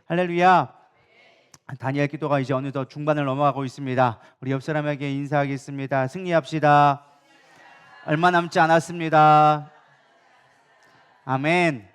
할렐루야. 다니엘 기도가 이제 어느덧 중반을 넘어가고 있습니다. 우리 옆 사람에게 인사하겠습니다. 승리합시다. 얼마 남지 않았습니다. 아멘.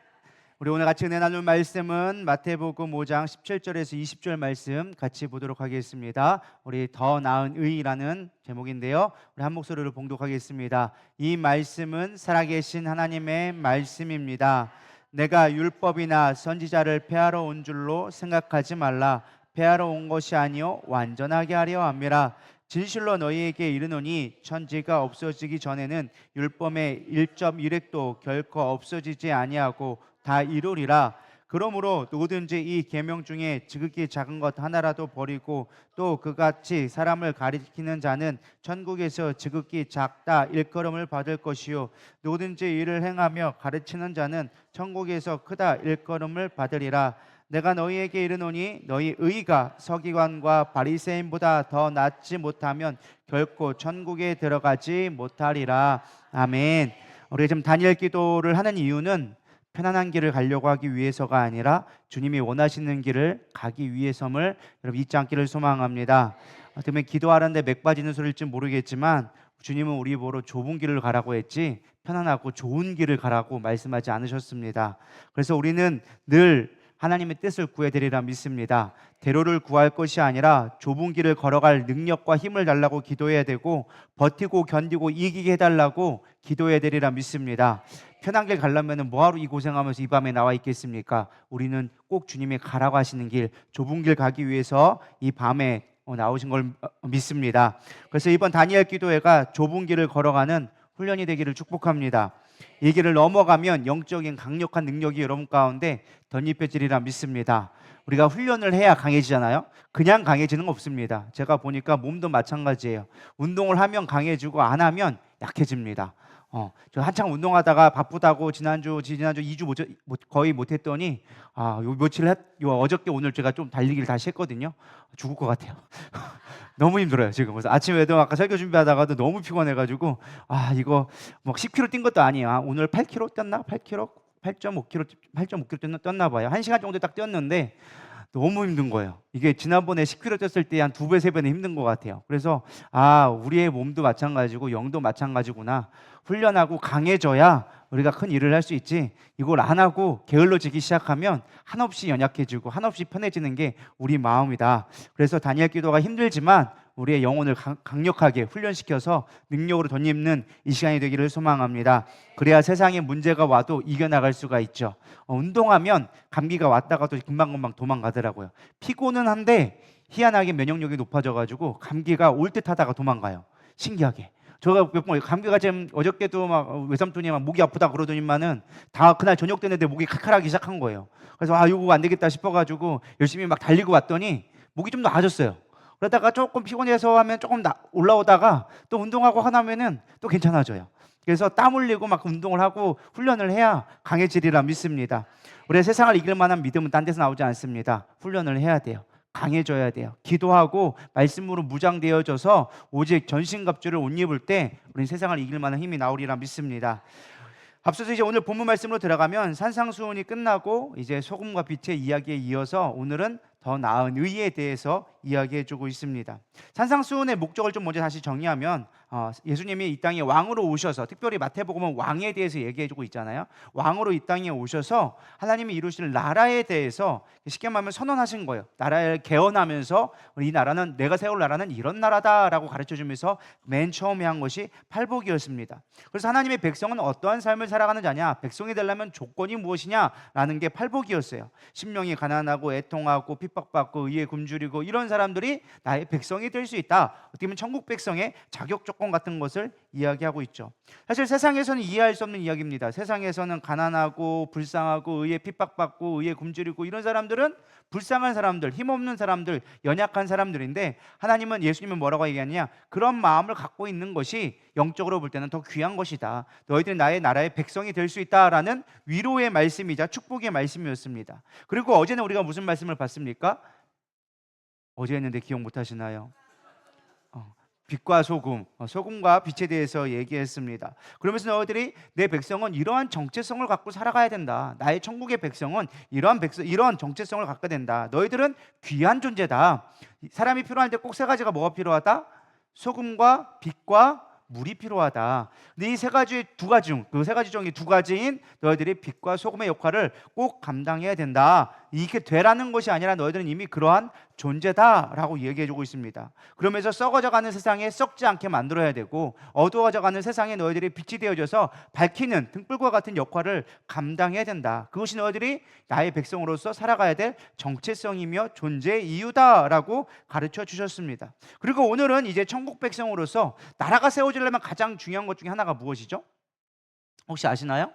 우리 오늘 같이 은혜 나눌 말씀은 마태복음 5장 17절에서 20절 말씀 같이 보도록 하겠습니다. 우리 더 나은 의라는 제목인데요. 우리 한 목소리로 봉독하겠습니다. 이 말씀은 살아계신 하나님의 말씀입니다. 내가 율법이나 선지자를 폐하러 온 줄로 생각하지 말라. 폐하러 온 것이 아니요 완전하게 하려 함이라. 진실로 너희에게 이르노니 천지가 없어지기 전에는 율법의 1.1획도 결코 없어지지 아니하고 다 이루리라. 그러므로 누구든지 이 계명 중에 지극히 작은 것 하나라도 버리고 또 그같이 사람을 가리키는 자는 천국에서 지극히 작다 일컬음을 받을 것이요 누구든지 이를 행하며 가르치는 자는 천국에서 크다 일컬음을 받으리라. 내가 너희에게 이르노니 너희 의가 서기관과 바리새인보다 더 낫지 못하면 결코 천국에 들어가지 못하리라. 아멘. 우리가 지금 다니엘 기도를 하는 이유는 편안한 길을 가려고 하기 위해서가 아니라 주님이 원하시는 길을 가기 위해서임을 여러분 잊지 않기를 소망합니다. 어쩌면 기도하는데 맥 빠지는 소리일지 모르겠지만 주님은 우리 보러 좁은 길을 가라고 했지 편안하고 좋은 길을 가라고 말씀하지 않으셨습니다. 그래서 우리는 늘 하나님의 뜻을 구해드리라 믿습니다. 대로를 구할 것이 아니라 좁은 길을 걸어갈 능력과 힘을 달라고 기도해야 되고 버티고 견디고 이기게 해달라고 기도해야 되리라 믿습니다. 편한 길 가려면 뭐하러 이 고생하면서 이 밤에 나와 있겠습니까? 우리는 꼭 주님이 가라고 하시는 길, 좁은 길 가기 위해서 이 밤에 나오신 걸 믿습니다. 그래서 이번 다니엘 기도회가 좁은 길을 걸어가는 훈련이 되기를 축복합니다. 이 길을 넘어가면 영적인 강력한 능력이 여러분 가운데 덧입혀지리라 믿습니다. 우리가 훈련을 해야 강해지잖아요. 그냥 강해지는 거 없습니다. 제가 보니까 몸도 마찬가지예요. 운동을 하면 강해지고 안 하면 약해집니다. 저 한창 운동하다가 바쁘다고 지난주 2주 거의 못했더니 요 며칠 어저께 오늘 제가 좀 달리기를 다시 했거든요. 죽을 것 같아요. 너무 힘들어요 지금. 그래서 아침에도 아까 설교 준비하다가도 너무 피곤해가지고 이거 뭐 10km 뛴 것도 아니야. 오늘 8km 뛰었나? 8km? 8.5km 뛰었나 봐요. 1시간 정도 딱 뛰었는데 너무 힘든 거예요. 이게 지난번에 10km 뛰었을 때 한 2배, 3배는 힘든 것 같아요. 그래서 우리의 몸도 마찬가지고 영도 마찬가지구나. 훈련하고 강해져야 우리가 큰 일을 할 수 있지. 이걸 안 하고 게을러지기 시작하면 한없이 연약해지고 한없이 편해지는 게 우리 마음이다. 그래서 다니엘 기도가 힘들지만 우리의 영혼을 강력하게 훈련시켜서 능력으로 덧입는 이 시간이 되기를 소망합니다. 그래야 세상에 문제가 와도 이겨나갈 수가 있죠. 운동하면 감기가 왔다가도 금방금방 도망가더라고요. 피곤은 한데 희한하게 면역력이 높아져가지고 감기가 올 듯 하다가 도망가요. 신기하게. 제가 몇 번 감기가 지금 어저께도 막 외삼촌이 막 목이 아프다 그러더니만은 다 그날 저녁 때는데 목이 칼칼하기 시작한 거예요. 그래서 이거 안 되겠다 싶어가지고 열심히 막 달리고 왔더니 목이 좀 나아졌어요. 그러다가 조금 피곤해서 하면 조금 올라오다가 또 운동하고 하나면은 또 괜찮아져요. 그래서 땀 흘리고 막 운동을 하고 훈련을 해야 강해지리라 믿습니다. 우리 세상을 이길 만한 믿음은 딴 데서 나오지 않습니다. 훈련을 해야 돼요. 강해져야 돼요. 기도하고 말씀으로 무장되어져서 오직 전신갑주를 옷 입을 때 우리 세상을 이길 만한 힘이 나오리라 믿습니다. 앞서서 이제 오늘 본문 말씀으로 들어가면 산상수훈이 끝나고 이제 소금과 빛의 이야기에 이어서 오늘은 더 나은 의에 대해서 이야기해주고 있습니다. 산상수훈의 목적을 좀 먼저 다시 정리하면 예수님이 이 땅에 왕으로 오셔서, 특별히 마태복음은 왕에 대해서 얘기해주고 있잖아요. 왕으로 이 땅에 오셔서 하나님이 이루실 나라에 대해서 쉽게 말하면 선언하신 거예요. 나라를 개헌하면서 이 나라는, 내가 세울 나라는 이런 나라다라고 가르쳐주면서 맨 처음에 한 것이 팔복이었습니다. 그래서 하나님의 백성은 어떠한 삶을 살아가는 자냐, 백성이 되려면 조건이 무엇이냐라는 게 팔복이었어요. 심령이 가난하고 애통하고 핍박받고 의에 굶주리고 이런 사람들이 나의 백성이 될 수 있다. 어떻게 보면 천국 백성의 자격 조건 같은 것을 이야기하고 있죠. 사실 세상에서는 이해할 수 없는 이야기입니다. 세상에서는 가난하고 불쌍하고 의에 핍박받고 의에 굶주리고 이런 사람들은 불쌍한 사람들, 힘없는 사람들, 연약한 사람들인데 하나님은, 예수님은 뭐라고 얘기하느냐, 그런 마음을 갖고 있는 것이 영적으로 볼 때는 더 귀한 것이다. 너희들이 나의 나라의 백성이 될 수 있다라는 위로의 말씀이자 축복의 말씀이었습니다. 그리고 어제는 우리가 무슨 말씀을 봤습니까? 어제 했는데 기억 못 하시나요? 빛과 소금, 소금과 빛에 대해서 얘기했습니다. 그러면서 너희들이 내 백성은 이러한 정체성을 갖고 살아가야 된다. 나의 천국의 백성은 이러한 정체성을 갖게 된다. 너희들은 귀한 존재다. 사람이 필요할 때 꼭 세 가지가 뭐가 필요하다? 소금과 빛과 물이 필요하다. 근데 이 세 가지 그 세 가지 중에 두 가지인 너희들이 빛과 소금의 역할을 꼭 감당해야 된다. 이게 되라는 것이 아니라 너희들은 이미 그러한 존재다라고 얘기해주고 있습니다. 그러면서 썩어져가는 세상에 썩지 않게 만들어야 되고 어두워져가는 세상에 너희들이 빛이 되어져서 밝히는 등불과 같은 역할을 감당해야 된다. 그것이 너희들이 나의 백성으로서 살아가야 될 정체성이며 존재의 이유다라고 가르쳐 주셨습니다. 그리고 오늘은 이제 천국 백성으로서 나라가 세워지려면 가장 중요한 것 중에 하나가 무엇이죠? 혹시 아시나요?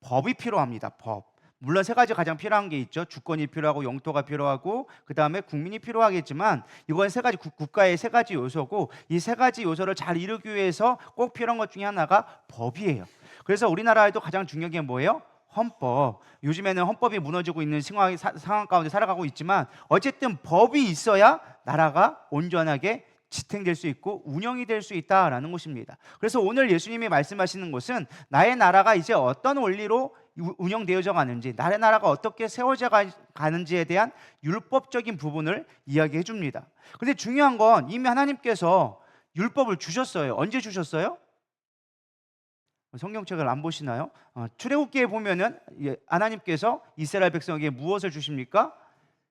법이 필요합니다. 법. 물론 세 가지 가장 필요한 게 있죠. 주권이 필요하고 영토가 필요하고 그 다음에 국민이 필요하겠지만 이건 세 가지 국가의 세 가지 요소고 이 세 가지 요소를 잘 이루기 위해서 꼭 필요한 것 중에 하나가 법이에요. 그래서 우리나라에도 가장 중요한 게 뭐예요? 헌법. 요즘에는 헌법이 무너지고 있는 상황 가운데 살아가고 있지만 어쨌든 법이 있어야 나라가 온전하게 지탱될 수 있고 운영이 될 수 있다라는 것입니다. 그래서 오늘 예수님이 말씀하시는 것은 나의 나라가 이제 어떤 원리로 운영되어져 가는지, 나의 나라가 어떻게 세워져 가는지에 대한 율법적인 부분을 이야기해 줍니다. 그런데 중요한 건 이미 하나님께서 율법을 주셨어요. 언제 주셨어요? 성경책을 안 보시나요? 출애굽기에 보면은 하나님께서 이스라엘 백성에게 무엇을 주십니까?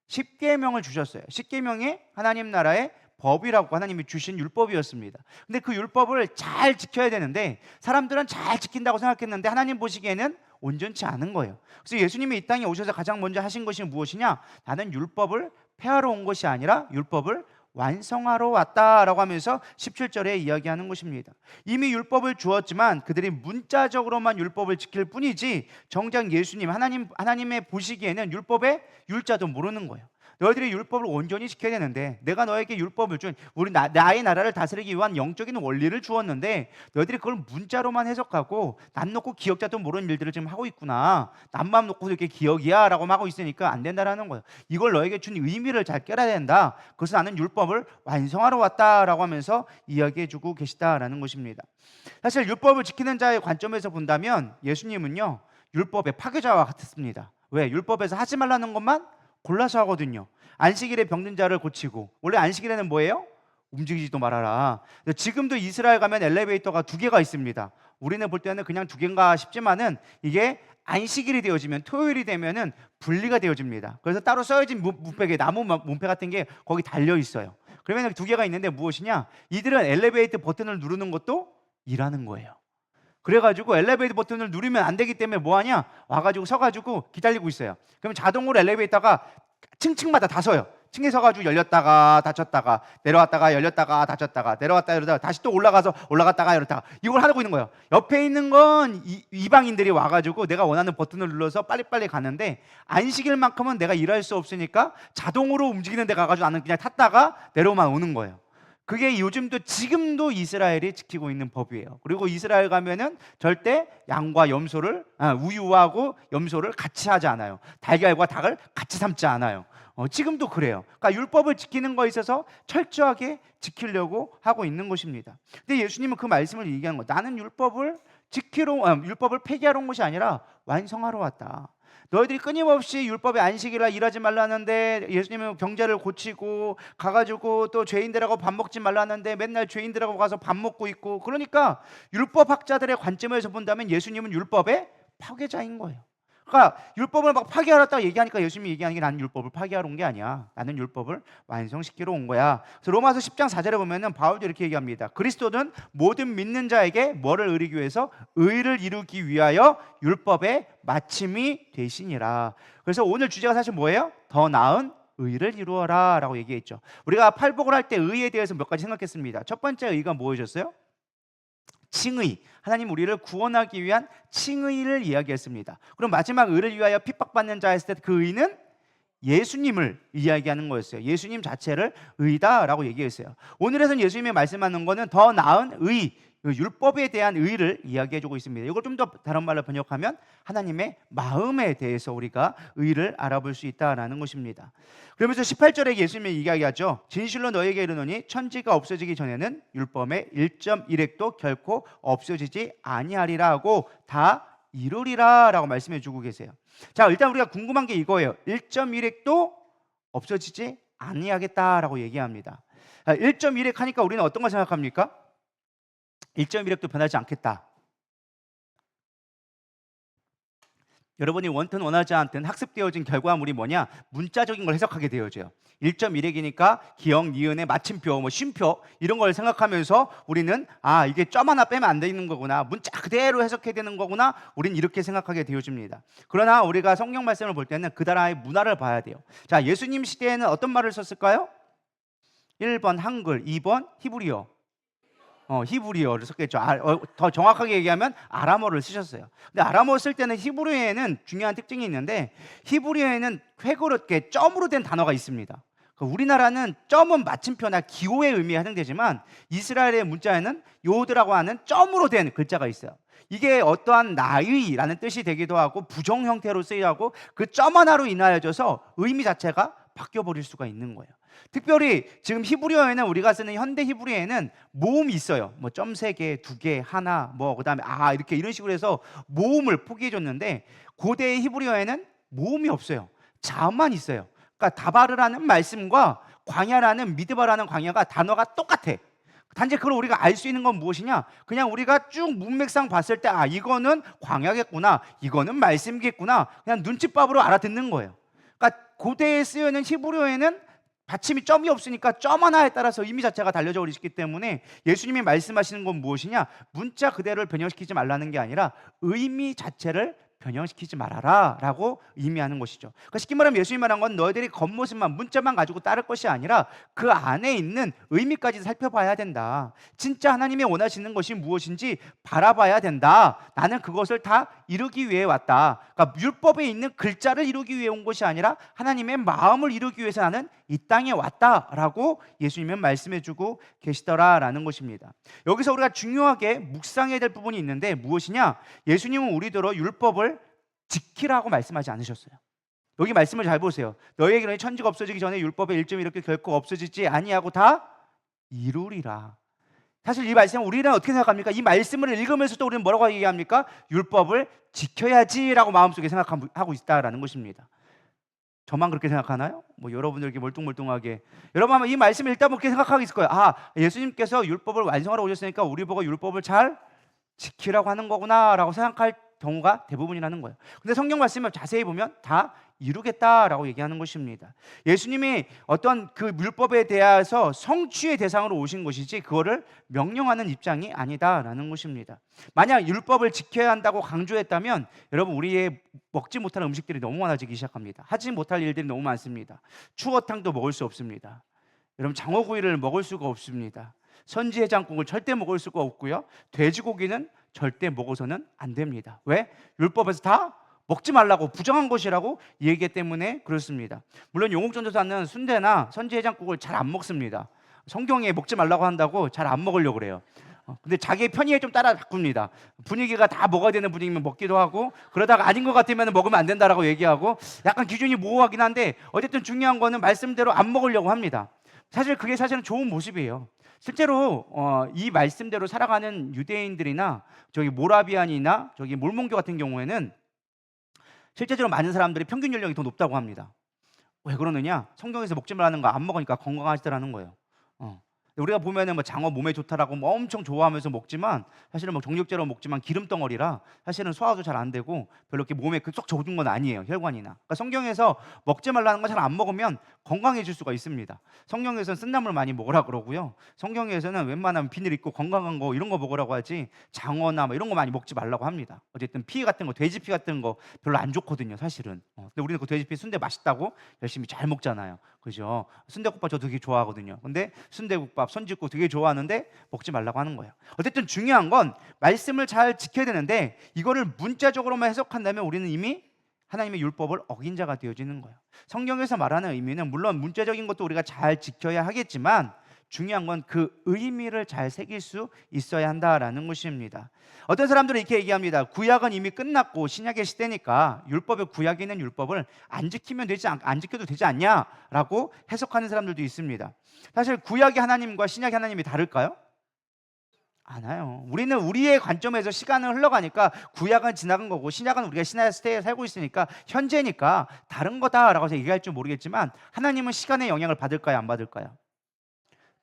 십계명을 주셨어요. 십계명이 하나님 나라의 법이라고 하나님이 주신 율법이었습니다. 근데 그 율법을 잘 지켜야 되는데 사람들은 잘 지킨다고 생각했는데 하나님 보시기에는 온전치 않은 거예요. 그래서 예수님이 이 땅에 오셔서 가장 먼저 하신 것이 무엇이냐? 나는 율법을 폐하러 온 것이 아니라 율법을 완성하러 왔다라고 하면서 17절에 이야기하는 것입니다. 이미 율법을 주었지만 그들이 문자적으로만 율법을 지킬 뿐이지 정작 예수님 하나님의 보시기에는 율법의 율자도 모르는 거예요. 너희들이 율법을 온전히 지켜야 되는데 내가 너에게 율법을 준 나의 나라를 다스리기 위한 영적인 원리를 주었는데 너희들이 그걸 문자로만 해석하고 난 놓고 기억자도 모르는 일들을 지금 하고 있구나. 남만 놓고 이렇게 기억이야 라고 하고 있으니까 안 된다라는 거예요. 이걸 너에게 준 의미를 잘 깨달아야 된다. 그래서 나는 율법을 완성하러 왔다라고 하면서 이야기해주고 계시다라는 것입니다. 사실 율법을 지키는 자의 관점에서 본다면 예수님은요 율법의 파괴자와 같았습니다. 왜? 율법에서 하지 말라는 것만 골라서 하거든요. 안식일에 병든 자를 고치고, 원래 안식일에는 뭐예요? 움직이지도 말아라. 지금도 이스라엘 가면 엘리베이터가 두 개가 있습니다. 우리는 볼 때는 그냥 두 개인가 싶지만은 이게 안식일이 되어지면 토요일이 되면은 분리가 되어집니다. 그래서 따로 써여진 문패, 나무 문패 같은 게 거기 달려 있어요. 그러면 두 개가 있는데 무엇이냐? 이들은 엘리베이터 버튼을 누르는 것도 일하는 거예요. 그래가지고 엘리베이터 버튼을 누르면 안 되기 때문에 뭐하냐? 와가지고 서가지고 기다리고 있어요. 그럼 자동으로 엘리베이터가 층층마다 다 서요. 층에 서가지고 열렸다가 닫혔다가 내려왔다가 열렸다가 닫혔다가 내려왔다가 열렸다가 다시 또 올라갔다가 열렸다가 이걸 하고 있는 거예요. 옆에 있는 건 이방인들이 와가지고 내가 원하는 버튼을 눌러서 빨리빨리 가는데 안식일만큼은 내가 일할 수 없으니까 자동으로 움직이는 데 가가지고 나는 그냥 탔다가 내려만 오는 거예요. 그게 지금도 이스라엘이 지키고 있는 법이에요. 그리고 이스라엘 가면은 절대 양과 염소를 우유하고 염소를 같이 하지 않아요. 달걀과 닭을 같이 삶지 않아요. 지금도 그래요. 그러니까 율법을 지키는 거에 있어서 철저하게 지키려고 하고 있는 것입니다. 근데 예수님은 그 말씀을 얘기하는 거예요. 나는 율법을 폐기하러 온 것이 아니라 완성하러 왔다. 너희들이 끊임없이 율법의 안식일날 일하지 말라는데 예수님은 병자를 고치고 가가지고 또 죄인들하고 밥 먹지 말라는데 맨날 죄인들하고 가서 밥 먹고 있고, 그러니까 율법학자들의 관점에서 본다면 예수님은 율법의 파괴자인 거예요. 그러니까 율법을 막 파괴하랬다고 얘기하니까 예수님이 얘기하는 게 나는 율법을 파괴하러 온 게 아니야. 나는 율법을 완성시키러 온 거야. 그래서 로마서 10장 4절에 보면은 바울도 이렇게 얘기합니다. 그리스도는 모든 믿는 자에게 뭐를 이루기 위해서? 의를 이루기 위하여 율법의 마침이 되시니라. 그래서 오늘 주제가 사실 뭐예요? 더 나은 의를 이루어라 라고 얘기했죠. 우리가 팔복을 할 때 의에 대해서 몇 가지 생각했습니다. 첫 번째 의가 무엇이었어요? 칭의. 하나님 우리를 구원하기 위한 칭의를 이야기했습니다. 그럼 마지막 의를 위하여 핍박받는 자 했을 때 그 의는 예수님을 이야기하는 거였어요. 예수님 자체를 의다라고 얘기했어요. 오늘에서는 예수님이 말씀하는 거는 더 나은 의, 율법에 대한 의를 이야기해주고 있습니다. 이걸 좀 더 다른 말로 번역하면 하나님의 마음에 대해서 우리가 의를 알아볼 수 있다라는 것입니다. 그러면서 18절에 예수님이 이야기하죠. 진실로 너에게 이르노니 천지가 없어지기 전에는 율법의 1.1획도 결코 없어지지 아니하리라 하고 다 이루리라 라고 말씀해 주고 계세요. 자, 일단 우리가 궁금한 게 이거예요. 1.1획도 없어지지 아니하겠다라고 얘기합니다. 1.1획 하니까 우리는 어떤 거 생각합니까? 1.1획도 변하지 않겠다. 여러분이 원튼 원하지 않든 학습되어진 결과물이 뭐냐? 문자적인 걸 해석하게 되어져요. 1.1획이니까 기역, 니은의 마침표, 쉼표 이런 걸 생각하면서 우리는 이게 점 하나 빼면 안 되는 거구나, 문자 그대로 해석해야 되는 거구나, 우리는 이렇게 생각하게 되어집니다. 그러나 우리가 성경 말씀을 볼 때는 그 나라의 문화를 봐야 돼요. 자, 예수님 시대에는 어떤 말을 썼을까요? 1번 한글, 2번 히브리어. 히브리어를 썼겠죠. 더 정확하게 얘기하면 아람어를 쓰셨어요. 근데 아람어 쓸 때는 히브리어에는 중요한 특징이 있는데, 히브리어에는 획으로 이렇게 점으로 된 단어가 있습니다. 우리나라는 점은 마침표나 기호의 의미에 해당되지만 이스라엘의 문자에는 요드라고 하는 점으로 된 글자가 있어요. 이게 어떠한 나의라는 뜻이 되기도 하고 부정 형태로 쓰이고 그 점 하나로 인하여져서 의미 자체가 바뀌어버릴 수가 있는 거예요. 특별히 지금 히브리어에는, 우리가 쓰는 현대 히브리어에는 모음이 있어요. 점 3개, 2개, 하나, 그다음에 이렇게 이런 식으로 해서 모음을 포기해 줬는데, 고대의 히브리어에는 모음이 없어요. 자음만 있어요. 그러니까 다바르라는 말씀과 광야라는, 미드바라는 광야가 단어가 똑같아. 단지 그걸 우리가 알 수 있는 건 무엇이냐? 그냥 우리가 쭉 문맥상 봤을 때 이거는 광야겠구나, 이거는 말씀이겠구나, 그냥 눈칫밥으로 알아듣는 거예요. 그러니까 고대에 쓰여있는 히브리어에는 받침이 점이 없으니까 점 하나에 따라서 의미 자체가 달려져 있기 때문에 예수님이 말씀하시는 건 무엇이냐? 문자 그대로를 변형시키지 말라는 게 아니라 의미 자체를 변형시키지 말아라 라고 의미하는 것이죠. 그러니까 쉽게 말하면 예수님이 말한 건 너희들이 겉모습만, 문자만 가지고 따를 것이 아니라 그 안에 있는 의미까지 살펴봐야 된다. 진짜 하나님이 원하시는 것이 무엇인지 바라봐야 된다. 나는 그것을 다 이루기 위해 왔다. 그러니까 율법에 있는 글자를 이루기 위해 온 것이 아니라 하나님의 마음을 이루기 위해서 나는 이 땅에 왔다라고 예수님은 말씀해주고 계시더라라는 것입니다. 여기서 우리가 중요하게 묵상해야 될 부분이 있는데 무엇이냐? 예수님은 우리더러 율법을 지키라고 말씀하지 않으셨어요. 여기 말씀을 잘 보세요. 너희에게는 천지가 없어지기 전에 율법의 1.1획도 결코 없어지지 아니하고 다 이루리라. 사실 이 말씀은 우리는 어떻게 생각합니까? 이 말씀을 읽으면서도 우리는 뭐라고 얘기합니까? 율법을 지켜야지라고 마음속에 생각하고 있다라는 것입니다. 저만 그렇게 생각하나요? 여러분들 이렇게 멀뚱멀뚱하게, 여러분 아마 이 말씀을 읽다 보면 그렇게 생각하고 있을 거예요. 예수님께서 율법을 완성하러 오셨으니까 우리 보고 율법을 잘 지키라고 하는 거구나 라고 생각할 경우가 대부분이라는 거예요. 근데 성경 말씀을 자세히 보면 다 이루겠다라고 얘기하는 것입니다. 예수님이 어떤 그 율법에 대해서 성취의 대상으로 오신 것이지 그거를 명령하는 입장이 아니다라는 것입니다. 만약 율법을 지켜야 한다고 강조했다면 여러분, 우리의 먹지 못할 음식들이 너무 많아지기 시작합니다. 하지 못할 일들이 너무 많습니다. 추어탕도 먹을 수 없습니다. 여러분, 장어구이를 먹을 수가 없습니다. 선지해장국을 절대 먹을 수가 없고요. 돼지고기는 절대 먹어서는 안 됩니다. 왜? 율법에서 다 먹지 말라고, 부정한 것이라고 얘기하기 때문에 그렇습니다. 물론 용옥전도사는 순대나 선지해장국을 잘 안 먹습니다. 성경에 먹지 말라고 한다고 잘 안 먹으려고 그래요. 근데 자기의 편의에 좀 따라 바꿉니다. 분위기가 다 먹어야 되는 분위기면 먹기도 하고, 그러다가 아닌 것 같으면 먹으면 안 된다라고 얘기하고, 약간 기준이 모호하긴 한데 어쨌든 중요한 거는 말씀대로 안 먹으려고 합니다. 사실은 좋은 모습이에요. 실제로 이 말씀대로 살아가는 유대인들이나 저기 모라비안이나 저기 몰몬교 같은 경우에는 실제적으로 많은 사람들이 평균 연령이 더 높다고 합니다. 왜 그러느냐? 성경에서 먹지 말라는 거 안 먹으니까 건강하시더라는 거예요. 우리가 보면은 장어 몸에 좋다라고 엄청 좋아하면서 먹지만 사실은 정육제로 먹지만 기름 덩어리라 사실은 소화도 잘 안 되고 별로 이렇게 몸에 쏙 좋은 건 아니에요, 혈관이나. 그러니까 성경에서 먹지 말라는 거 잘 안 먹으면 건강해질 수가 있습니다. 성경에서는 쓴나물 많이 먹으라 그러고요. 성경에서는 웬만하면 비늘 있고 건강한 거 이런 거 먹으라고 하지 장어나 이런 거 많이 먹지 말라고 합니다. 어쨌든 피 같은 거, 돼지 피 같은 거 별로 안 좋거든요, 사실은. 근데 우리는 그 돼지 피 순대 맛있다고 열심히 잘 먹잖아요, 그죠? 순대국밥 저도 되게 좋아하거든요. 근데 순대국밥, 선지국 되게 좋아하는데 먹지 말라고 하는 거예요. 어쨌든 중요한 건 말씀을 잘 지켜야 되는데 이거를 문자적으로만 해석한다면 우리는 이미 하나님의 율법을 어긴 자가 되어지는 거예요. 성경에서 말하는 의미는 물론 문자적인 것도 우리가 잘 지켜야 하겠지만 중요한 건 그 의미를 잘 새길 수 있어야 한다라는 것입니다. 어떤 사람들은 이렇게 얘기합니다. 구약은 이미 끝났고 신약의 시대니까 율법의 구약에 있는 율법을 안 지켜도 되지 않냐라고 해석하는 사람들도 있습니다. 사실 구약의 하나님과 신약의 하나님이 다를까요? 않아요. 우리는 우리의 관점에서 시간을 흘러가니까 구약은 지나간 거고 신약은 우리가 신약 시대에 살고 있으니까 현재니까 다른 거다라고 해서 얘기할 줄 모르겠지만 하나님은 시간의 영향을 받을까요? 안 받을까요?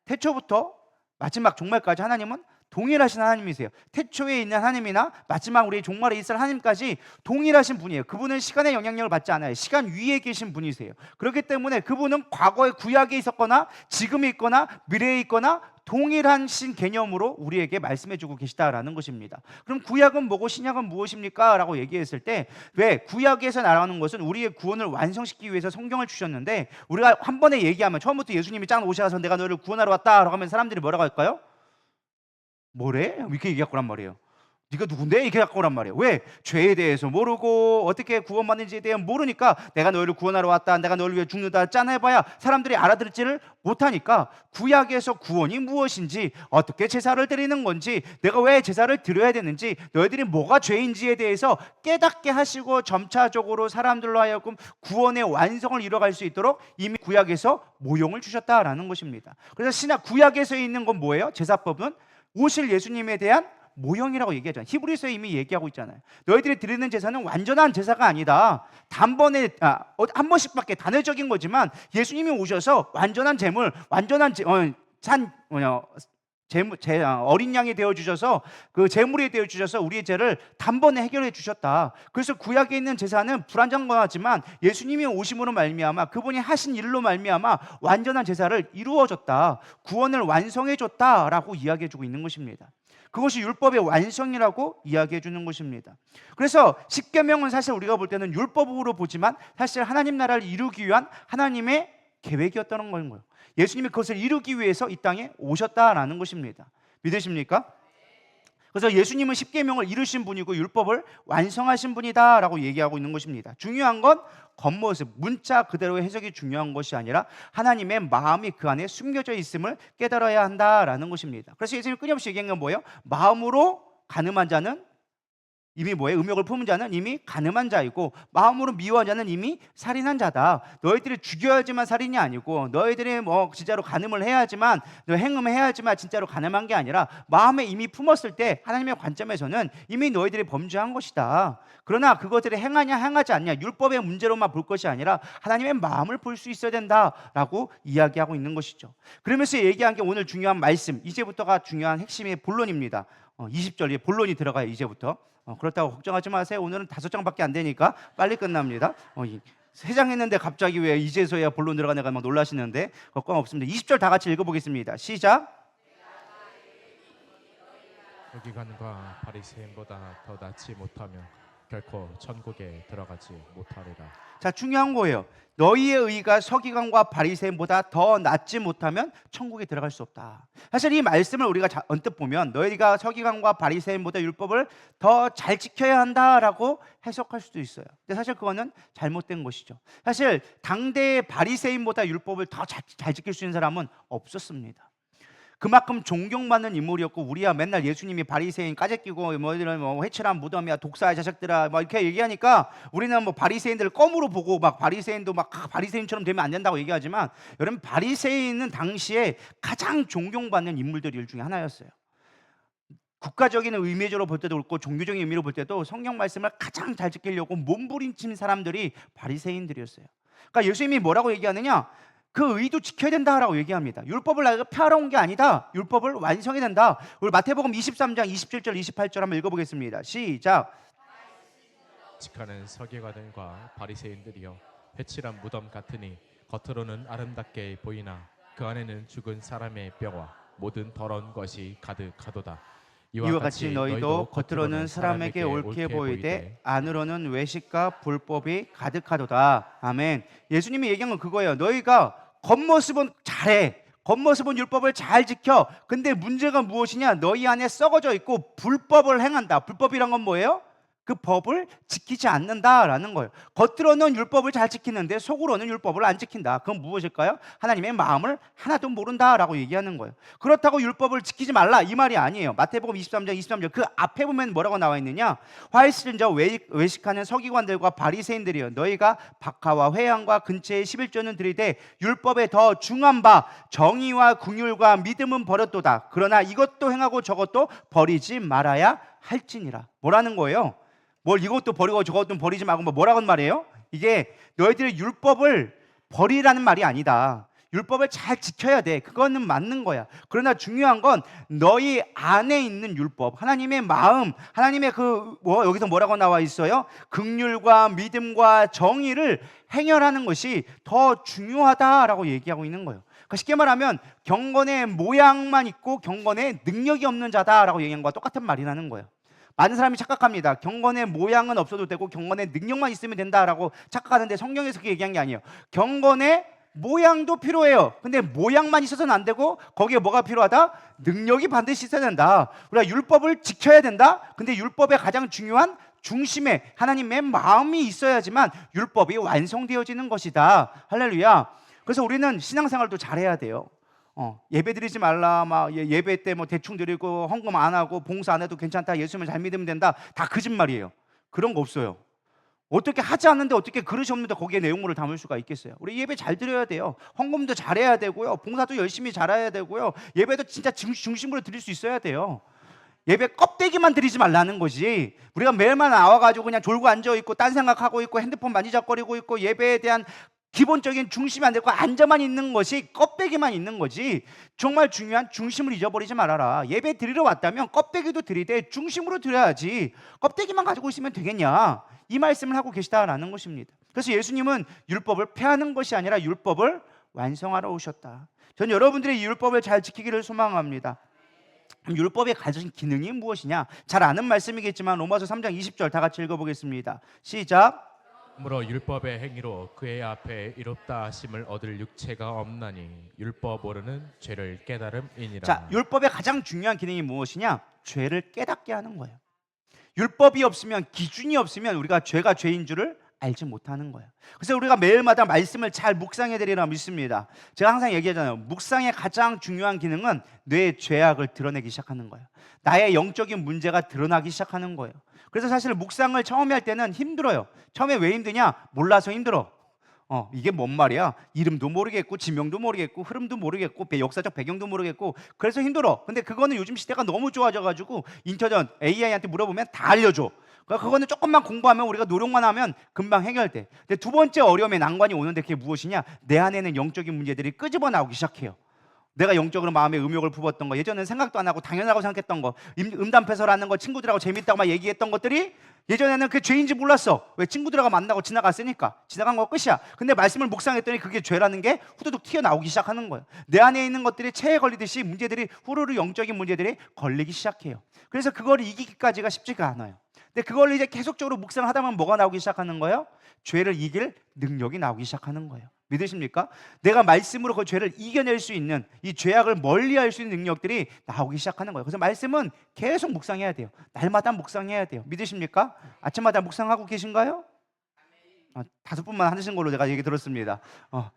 태초부터 마지막 종말까지 하나님은 동일하신 하나님이세요. 태초에 있는 하나님이나 마지막 우리 종말에 있을 하나님까지 동일하신 분이에요. 그분은 시간의 영향력을 받지 않아요. 시간 위에 계신 분이세요. 그렇기 때문에 그분은 과거에 구약에 있었거나 지금에 있거나 미래에 있거나 동일하신 개념으로 우리에게 말씀해주고 계시다라는 것입니다. 그럼 구약은 뭐고 신약은 무엇입니까? 라고 얘기했을 때 왜 구약에서 나오는 것은 우리의 구원을 완성시키기 위해서 성경을 주셨는데 우리가 한 번에 얘기하면 처음부터 예수님이 짱 오셔서 내가 너를 구원하러 왔다라고 하면 사람들이 뭐라고 할까요? 뭐래? 이렇게 얘기할 거란 말이에요. 네가 누군데? 이렇게 갖고 오란 말이에요. 왜? 죄에 대해서 모르고 어떻게 구원받는지에 대해 모르니까 내가 너희를 구원하러 왔다, 내가 너희를 위해 죽는다 짠해봐야 사람들이 알아들지를 못하니까 구약에서 구원이 무엇인지, 어떻게 제사를 드리는 건지, 내가 왜 제사를 드려야 되는지, 너희들이 뭐가 죄인지에 대해서 깨닫게 하시고 점차적으로 사람들로 하여금 구원의 완성을 이뤄갈 수 있도록 이미 구약에서 모형을 주셨다라는 것입니다. 그래서 신약 구약에서 있는 건 뭐예요? 제사법은 오실 예수님에 대한 모형이라고 얘기하잖아요. 히브리서에 이미 얘기하고 있잖아요. 너희들이 드리는 제사는 완전한 제사가 아니다. 단번에 한 번씩밖에 단회적인 거지만 예수님이 오셔서 완전한 제물, 완전한 어린 양이 되어 주셔서 그 제물이 되어 주셔서 우리의 죄를 단번에 해결해 주셨다. 그래서 구약에 있는 제사는 불완전하지만 예수님이 오심으로 말미암아 그분이 하신 일로 말미암아 완전한 제사를 이루어졌다. 구원을 완성해 줬다라고 이야기해 주고 있는 것입니다. 그것이 율법의 완성이라고 이야기해 주는 것입니다. 그래서 십계명은 사실 우리가 볼 때는 율법으로 보지만 사실 하나님 나라를 이루기 위한 하나님의 계획이었다는 거예요. 예수님이 그것을 이루기 위해서 이 땅에 오셨다라는 것입니다. 믿으십니까? 그래서 예수님은 십계명을 이루신 분이고 율법을 완성하신 분이다라고 얘기하고 있는 것입니다. 중요한 건 겉모습, 문자 그대로의 해석이 중요한 것이 아니라 하나님의 마음이 그 안에 숨겨져 있음을 깨달아야 한다라는 것입니다. 그래서 예수님이 끊임없이 얘기한 건 뭐예요? 마음으로 가늠한 자는 이미 뭐예요? 음욕을 품은 자는 이미 가늠한 자이고 마음으로 미워한 자는 이미 살인한 자다. 너희들이 죽여야지만 살인이 아니고 너희들이 뭐 진짜로 가늠을 해야지만 행음해야지만 진짜로 가늠한 게 아니라 마음에 이미 품었을 때 하나님의 관점에서는 이미 너희들이 범죄한 것이다. 그러나 그것들이 행하냐 행하지 않냐 율법의 문제로만 볼 것이 아니라 하나님의 마음을 볼 수 있어야 된다라고 이야기하고 있는 것이죠. 그러면서 얘기한 게 오늘 중요한 말씀, 이제부터가 중요한 핵심의 본론입니다. 20절에 본론이 들어가요. 이제부터. 그렇다고 걱정하지 마세요. 오늘은 5장밖에 안 되니까 빨리 끝납니다. 3장 했는데 갑자기 왜 이제서야 본론 들어가냐가 막 놀라시는데 걱정 없습니다. 20절 다 같이 읽어보겠습니다. 시작. 서기관과 바리새인보다 더 낫지 못하면 결코 천국에 들어가지 못하리라. 자, 중요한 거예요. 너희의 의가 서기관과 바리새인보다 더 낫지 못하면 천국에 들어갈 수 없다. 사실 이 말씀을 우리가 언뜻 보면 너희가 서기관과 바리새인보다 율법을 더 잘 지켜야 한다라고 해석할 수도 있어요. 근데 사실 그거는 잘못된 것이죠. 사실 당대의 바리새인보다 율법을 더 잘 지킬 수 있는 사람은 없었습니다. 그만큼 존경받는 인물이었고 우리야 맨날 예수님이 바리새인 까제끼고 뭐 회칠한 무덤이야 독사의 자식들아 막 이렇게 얘기하니까 우리는 뭐 바리새인들을 껌으로 보고 막 바리새인도 막 바리새인처럼 되면 안 된다고 얘기하지만 여러분 바리새인은 당시에 가장 존경받는 인물들 중에 하나였어요. 국가적인 의미적으로 볼 때도 그렇고 종교적인 의미로 볼 때도 성경 말씀을 가장 잘 지키려고 몸부림친 사람들이 바리새인들이었어요. 그러니까 예수님이 뭐라고 얘기하느냐? 그 의도 지켜야 된다라고 얘기합니다. 율법을 내가 펴러 온 게 아니다. 율법을 완성해야 된다. 우리 마태복음 23장 27절 28절 한번 읽어보겠습니다. 시작. 직하는 서기관들과 바리새인들이여 회칠한 무덤 같으니 겉으로는 아름답게 보이나 그 안에는 죽은 사람의 뼈와 모든 더러운 것이 가득하도다. 이와 같이 너희도 겉으로는 사람에게 옳게 보이되 안으로는 외식과 불법이 가득하도다. 아멘. 예수님이 얘기한 건 그거예요. 너희가 겉모습은 잘해. 겉모습은 율법을 잘 지켜. 근데 문제가 무엇이냐? 너희 안에 썩어져 있고 불법을 행한다. 불법이란 건 뭐예요? 그 법을 지키지 않는다라는 거예요. 겉으로는 율법을 잘 지키는데 속으로는 율법을 안 지킨다. 그건 무엇일까요? 하나님의 마음을 하나도 모른다라고 얘기하는 거예요. 그렇다고 율법을 지키지 말라 이 말이 아니에요. 마태복음 23장 23절 그 앞에 보면 뭐라고 나와 있느냐? 화 있을 자 외식하는 서기관들과 바리새인들이여 너희가 박하와 회양과 근처에 11조는 드리되 율법에 더 중한 바 정의와 긍휼과 믿음은 버렸도다. 그러나 이것도 행하고 저것도 버리지 말아야 할지니라. 뭐라는 거예요? 뭘 이것도 버리고 저것도 버리지 말고 뭐라고 말이에요? 이게 너희들의 율법을 버리라는 말이 아니다. 율법을 잘 지켜야 돼. 그거는 맞는 거야. 그러나 중요한 건 너희 안에 있는 율법, 하나님의 마음, 하나님의 여기서 뭐라고 나와 있어요? 긍휼과 믿음과 정의를 행렬하는 것이 더 중요하다라고 얘기하고 있는 거예요. 그러니까 쉽게 말하면 경건의 모양만 있고 경건의 능력이 없는 자다라고 얘기한 거와 똑같은 말이라는 거예요. 많은 사람이 착각합니다. 경건의 모양은 없어도 되고 경건의 능력만 있으면 된다라고 착각하는데 성경에서 그렇게 얘기한 게 아니에요. 경건의 모양도 필요해요. 근데 모양만 있어서는 안 되고 거기에 뭐가 필요하다? 능력이 반드시 있어야 된다. 우리가 율법을 지켜야 된다. 근데 율법의 가장 중요한 중심에 하나님의 마음이 있어야지만 율법이 완성되어지는 것이다. 할렐루야. 그래서 우리는 신앙생활도 잘해야 돼요. 예배 드리지 말라, 예배 때 대충 드리고 헌금 안 하고 봉사 안 해도 괜찮다, 예수님을 잘 믿으면 된다, 다 거짓말이에요. 그런 거 없어요. 어떻게 하지 않는데 어떻게 그릇이 없는데 거기에 내용물을 담을 수가 있겠어요? 우리 예배 잘 드려야 돼요. 헌금도 잘해야 되고요. 봉사도 열심히 잘해야 되고요. 예배도 진짜 중심으로 드릴 수 있어야 돼요. 예배 껍데기만 드리지 말라는 거지. 우리가 매일만 나와가지고 그냥 졸고 앉아있고 딴 생각하고 있고 핸드폰 만지작거리고 있고 예배에 대한 기본적인 중심이 안 되고 앉아만 있는 것이 껍데기만 있는 거지. 정말 중요한 중심을 잊어버리지 말아라. 예배 드리러 왔다면 껍데기도 드리되 중심으로 드려야지. 껍데기만 가지고 있으면 되겠냐? 이 말씀을 하고 계시다라는 것입니다. 그래서 예수님은 율법을 폐하는 것이 아니라 율법을 완성하러 오셨다. 전 여러분들이 이 율법을 잘 지키기를 소망합니다. 율법의 가진 기능이 무엇이냐? 잘 아는 말씀이겠지만 로마서 3장 20절 다 같이 읽어보겠습니다. 시작. 그러므로 율법의 행위로 그의 앞에 이롭다 하심을 얻을 육체가 없나니 율법 모르는 죄를 깨달음이니라. 자, 율법의 가장 중요한 기능이 무엇이냐? 죄를 깨닫게 하는 거예요. 율법이 없으면, 기준이 없으면 우리가 죄가 죄인 줄을 알지 못하는 거예요. 그래서 우리가 매일마다 말씀을 잘 묵상해 드리라 믿습니다. 제가 항상 얘기하잖아요. 묵상의 가장 중요한 기능은 뇌의 죄악을 드러내기 시작하는 거예요. 나의 영적인 문제가 드러나기 시작하는 거예요. 그래서 사실 묵상을 처음에 할 때는 힘들어요. 처음에 왜 힘드냐? 몰라서 힘들어. 이게 뭔 말이야? 이름도 모르겠고 지명도 모르겠고 흐름도 모르겠고 역사적 배경도 모르겠고 그래서 힘들어. 근데 그거는 요즘 시대가 너무 좋아져가지고 인터넷 AI한테 물어보면 다 알려줘. 그러니까 그거는 조금만 공부하면 우리가 노력만 하면 금방 해결돼. 근데 두 번째 어려움에 난관이 오는데 그게 무엇이냐? 내 안에는 영적인 문제들이 끄집어 나오기 시작해요. 내가 영적으로 마음에 의욕을 품었던 거, 예전에는 생각도 안 하고 당연하고 생각했던 거, 음담패설하는 거, 친구들하고 재밌다고 막 얘기했던 것들이 예전에는 그게 죄인지 몰랐어. 왜? 친구들하고 만나고 지나갔으니까. 지나간 거 끝이야. 근데 말씀을 묵상했더니 그게 죄라는 게 후두둑 튀어나오기 시작하는 거예요. 내 안에 있는 것들이 체에 걸리듯이 문제들이 후루루 영적인 문제들이 걸리기 시작해요. 그래서 그걸 이기기까지가 쉽지가 않아요. 근데 그걸 이제 계속적으로 묵상을 하다 보면 뭐가 나오기 시작하는 거예요? 죄를 이길 능력이 나오기 시작하는 거예요. 믿으십니까? 내가 말씀으로 그 죄를 이겨낼 수 있는, 이 죄악을 멀리할 수 있는 능력들이 나오기 시작하는 거예요. 그래서 말씀은 계속 묵상해야 돼요. 날마다 묵상해야 돼요. 믿으십니까? 아침마다 묵상하고 계신가요? 5분만 하시는 걸로 제가 얘기 들었습니다.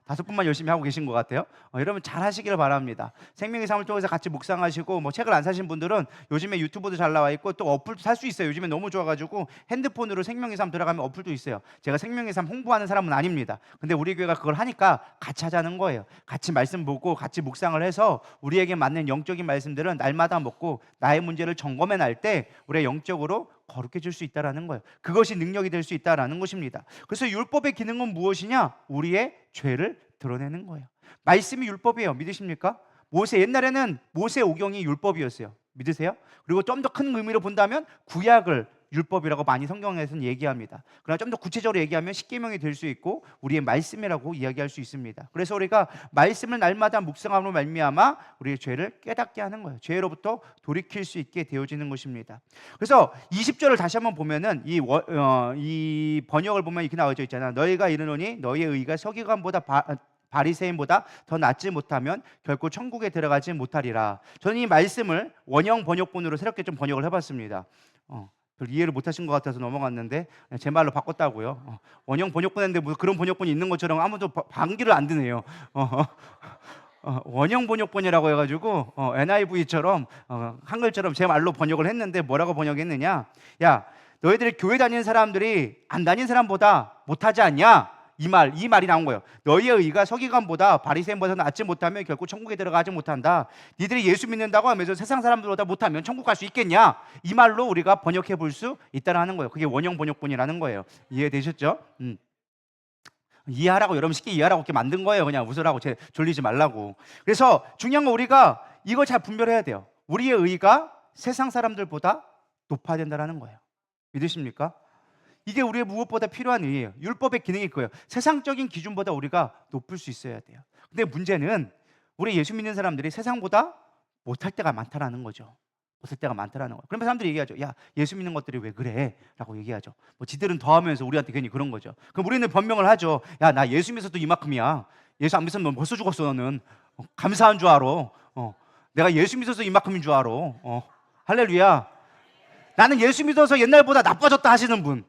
5분만 열심히 하고 계신 것 같아요. 여러분 잘 하시기를 바랍니다. 생명의 삶을 통해서 같이 묵상하시고 책을 안 사신 분들은 요즘에 유튜브도 잘 나와 있고 또 어플도 살 수 있어요. 요즘에 너무 좋아가지고 핸드폰으로 생명의 삶 들어가면 어플도 있어요. 제가 생명의 삶 홍보하는 사람은 아닙니다. 근데 우리 교회가 그걸 하니까 같이 하자는 거예요. 같이 말씀 보고 같이 묵상을 해서 우리에게 맞는 영적인 말씀들은 날마다 먹고 나의 문제를 점검해 날 때 우리가 영적으로 거룩해질 수 있다라는 거예요. 그것이 능력이 될 수 있다라는 것입니다. 그래서 율법의 기능은 무엇이냐? 우리의 죄를 드러내는 거예요. 말씀이 율법이에요. 믿으십니까? 옛날에는 모세 오경이 율법이었어요. 믿으세요? 그리고 좀 더 큰 의미로 본다면 구약을 율법이라고 많이 성경에서는 얘기합니다. 그러나 좀 더 구체적으로 얘기하면 십계명이 될 수 있고 우리의 말씀이라고 이야기할 수 있습니다. 그래서 우리가 말씀을 날마다 묵상함으로 말미암아 우리의 죄를 깨닫게 하는 거예요. 죄로부터 돌이킬 수 있게 되어지는 것입니다. 그래서 20절을 다시 한번 보면은 이 번역을 보면 이렇게 나와져 있잖아. 너희가 이르노니 너희의 의가 서기관보다 바리새인보다 더 낫지 못하면 결코 천국에 들어가지 못하리라. 저는 이 말씀을 원형 번역본으로 새롭게 좀 번역을 해봤습니다. 별 이해를 못하신 것 같아서 넘어갔는데 제 말로 바꿨다고요. 원형 번역본인데 뭐 그런 번역본이 있는 것처럼 아무도 반기를 안 드네요. 원형 번역본이라고 해가지고 NIV처럼 한글처럼 제 말로 번역을 했는데 뭐라고 번역했느냐? 야, 너희들이 교회 다니는 사람들이 안 다니는 사람보다 못하지 않냐? 이 말이 나온 거예요. 너희의 의가 서기관보다 바리새인보다 낫지 못하면 결국 천국에 들어가지 못한다. 니들이 예수 믿는다고 하면서 세상 사람들보다 못하면 천국 갈 수 있겠냐? 이 말로 우리가 번역해 볼 수 있다라는 거예요. 그게 원형 번역본이라는 거예요. 이해되셨죠? 이해하라고, 여러분 쉽게 이해하라고 이렇게 만든 거예요. 그냥 웃으라고, 졸리지 말라고. 그래서 중요한 건 우리가 이거 잘 분별해야 돼요. 우리의 의가 세상 사람들보다 높아야 된다는 거예요. 믿으십니까? 이게 우리의 무엇보다 필요한 의예요. 율법의 기능이 그거예요. 세상적인 기준보다 우리가 높을 수 있어야 돼요. 근데 문제는 우리 예수 믿는 사람들이 세상보다 못할 때가 많다라는 거죠. 못할 때가 많다라는 거예요. 그러면 사람들이 얘기하죠. 야, 예수 믿는 것들이 왜 그래? 라고 얘기하죠. 뭐 지들은 더 하면서 우리한테 괜히 그런 거죠. 그럼 우리는 변명을 하죠. 야, 나 예수 믿어도 이만큼이야. 예수 안 믿으면 벌써 죽었어 너는. 감사한 줄 알아. 내가 예수 믿어서 이만큼인 줄 알아. 할렐루야. 나는 예수 믿어서 옛날보다 나빠졌다 하시는 분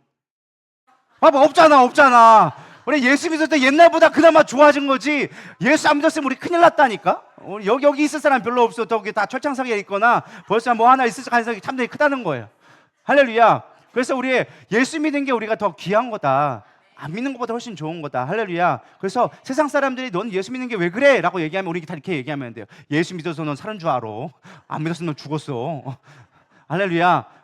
봐봐, 없잖아. 우리 예수 믿을 때 옛날보다 그나마 좋아진 거지. 예수 안 믿었으면 우리 큰일 났다니까. 우리 여기 있을 사람 별로 없어. 저기 다 철창석에 있거나 벌써 뭐 하나 있을 가능성이 참되게 크다는 거예요. 할렐루야. 그래서 우리 예수 믿는 게 우리가 더 귀한 거다. 안 믿는 것보다 훨씬 좋은 거다. 할렐루야. 그래서 세상 사람들이 넌 예수 믿는 게 왜 그래? 라고 얘기하면 우리 다 이렇게 얘기하면 돼요. 예수 믿어서 넌 사는 줄 알아. 안 믿었으면 넌 죽었어. 할렐루야.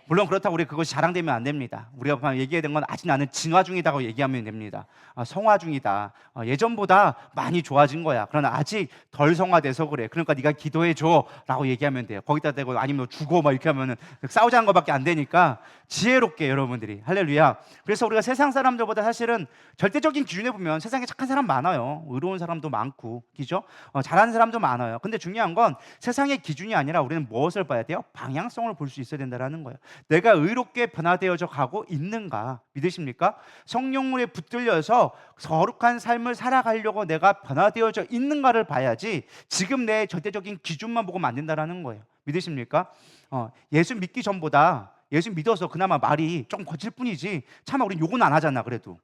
물론 그렇다고 우리 그것이 자랑되면 안 됩니다. 우리가 얘기해야 되는 건 아직 나는 진화 중이다고 얘기하면 됩니다. 성화 중이다. 예전보다 많이 좋아진 거야. 그러나 아직 덜 성화돼서 그래. 그러니까 네가 기도해줘라고 얘기하면 돼요. 거기다 대고 아니면 죽어 막 이렇게 하면은 싸우자는 것밖에 안 되니까 지혜롭게 여러분들이 할렐루야. 그래서 우리가 세상 사람들보다 사실은 절대적인 기준에 보면 세상에 착한 사람 많아요. 의로운 사람도 많고, 그죠? 잘하는 사람도 많아요. 근데 중요한 건 세상의 기준이 아니라 우리는 무엇을 봐야 돼요? 방향성을 볼 수 있어야 된다는 거예요. 내가 의롭게 변화되어져 가고 있는가 믿으십니까? 성령물에 붙들려서 거룩한 삶을 살아가려고 내가 변화되어져 있는가를 봐야지 지금 내 절대적인 기준만 보고 안 된다는 거예요. 믿으십니까? 예수 믿기 전보다 예수 믿어서 그나마 말이 좀 거칠 뿐이지 차마 우린 욕은 안 하잖아. 그래도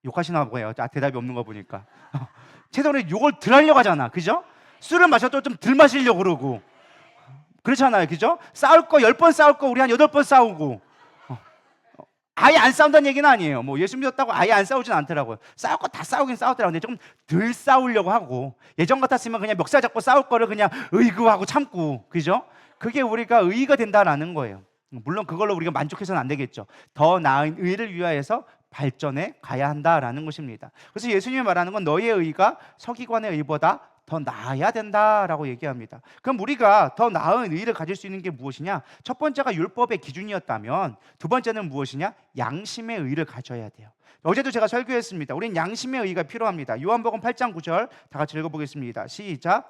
욕하시나 보여요. 대답이 없는 거 보니까 최소한 욕을 덜 하려고 하잖아. 그죠? 술을 마셔도 좀 덜 마시려고 그러고 그렇잖아요. 그죠? 싸울 거 10번 싸울 거 우리 한 8번 싸우고 아예 안 싸운다는 얘기는 아니에요. 뭐 예수 믿었다고 아예 안 싸우진 않더라고요. 싸울 거 다 싸우긴 싸웠더라고요. 근데 좀 덜 싸우려고 하고 예전 같았으면 그냥 멱살 잡고 싸울 거를 그냥 의구하고 참고 그죠? 그게 우리가 의의가 된다라는 거예요. 물론 그걸로 우리가 만족해서는 안 되겠죠. 더 나은 의를 위하여서 발전해 가야 한다라는 것입니다. 그래서 예수님이 말하는 건 너희의 의가 서기관의 의보다 더 나아야 된다라고 얘기합니다. 그럼 우리가 더 나은 의를 가질 수 있는 게 무엇이냐? 첫 번째가 율법의 기준이었다면 두 번째는 무엇이냐? 양심의 의를 가져야 돼요. 어제도 제가 설교했습니다. 우리는 양심의 의가 필요합니다. 요한복음 8장 9절 다 같이 읽어보겠습니다. 시작.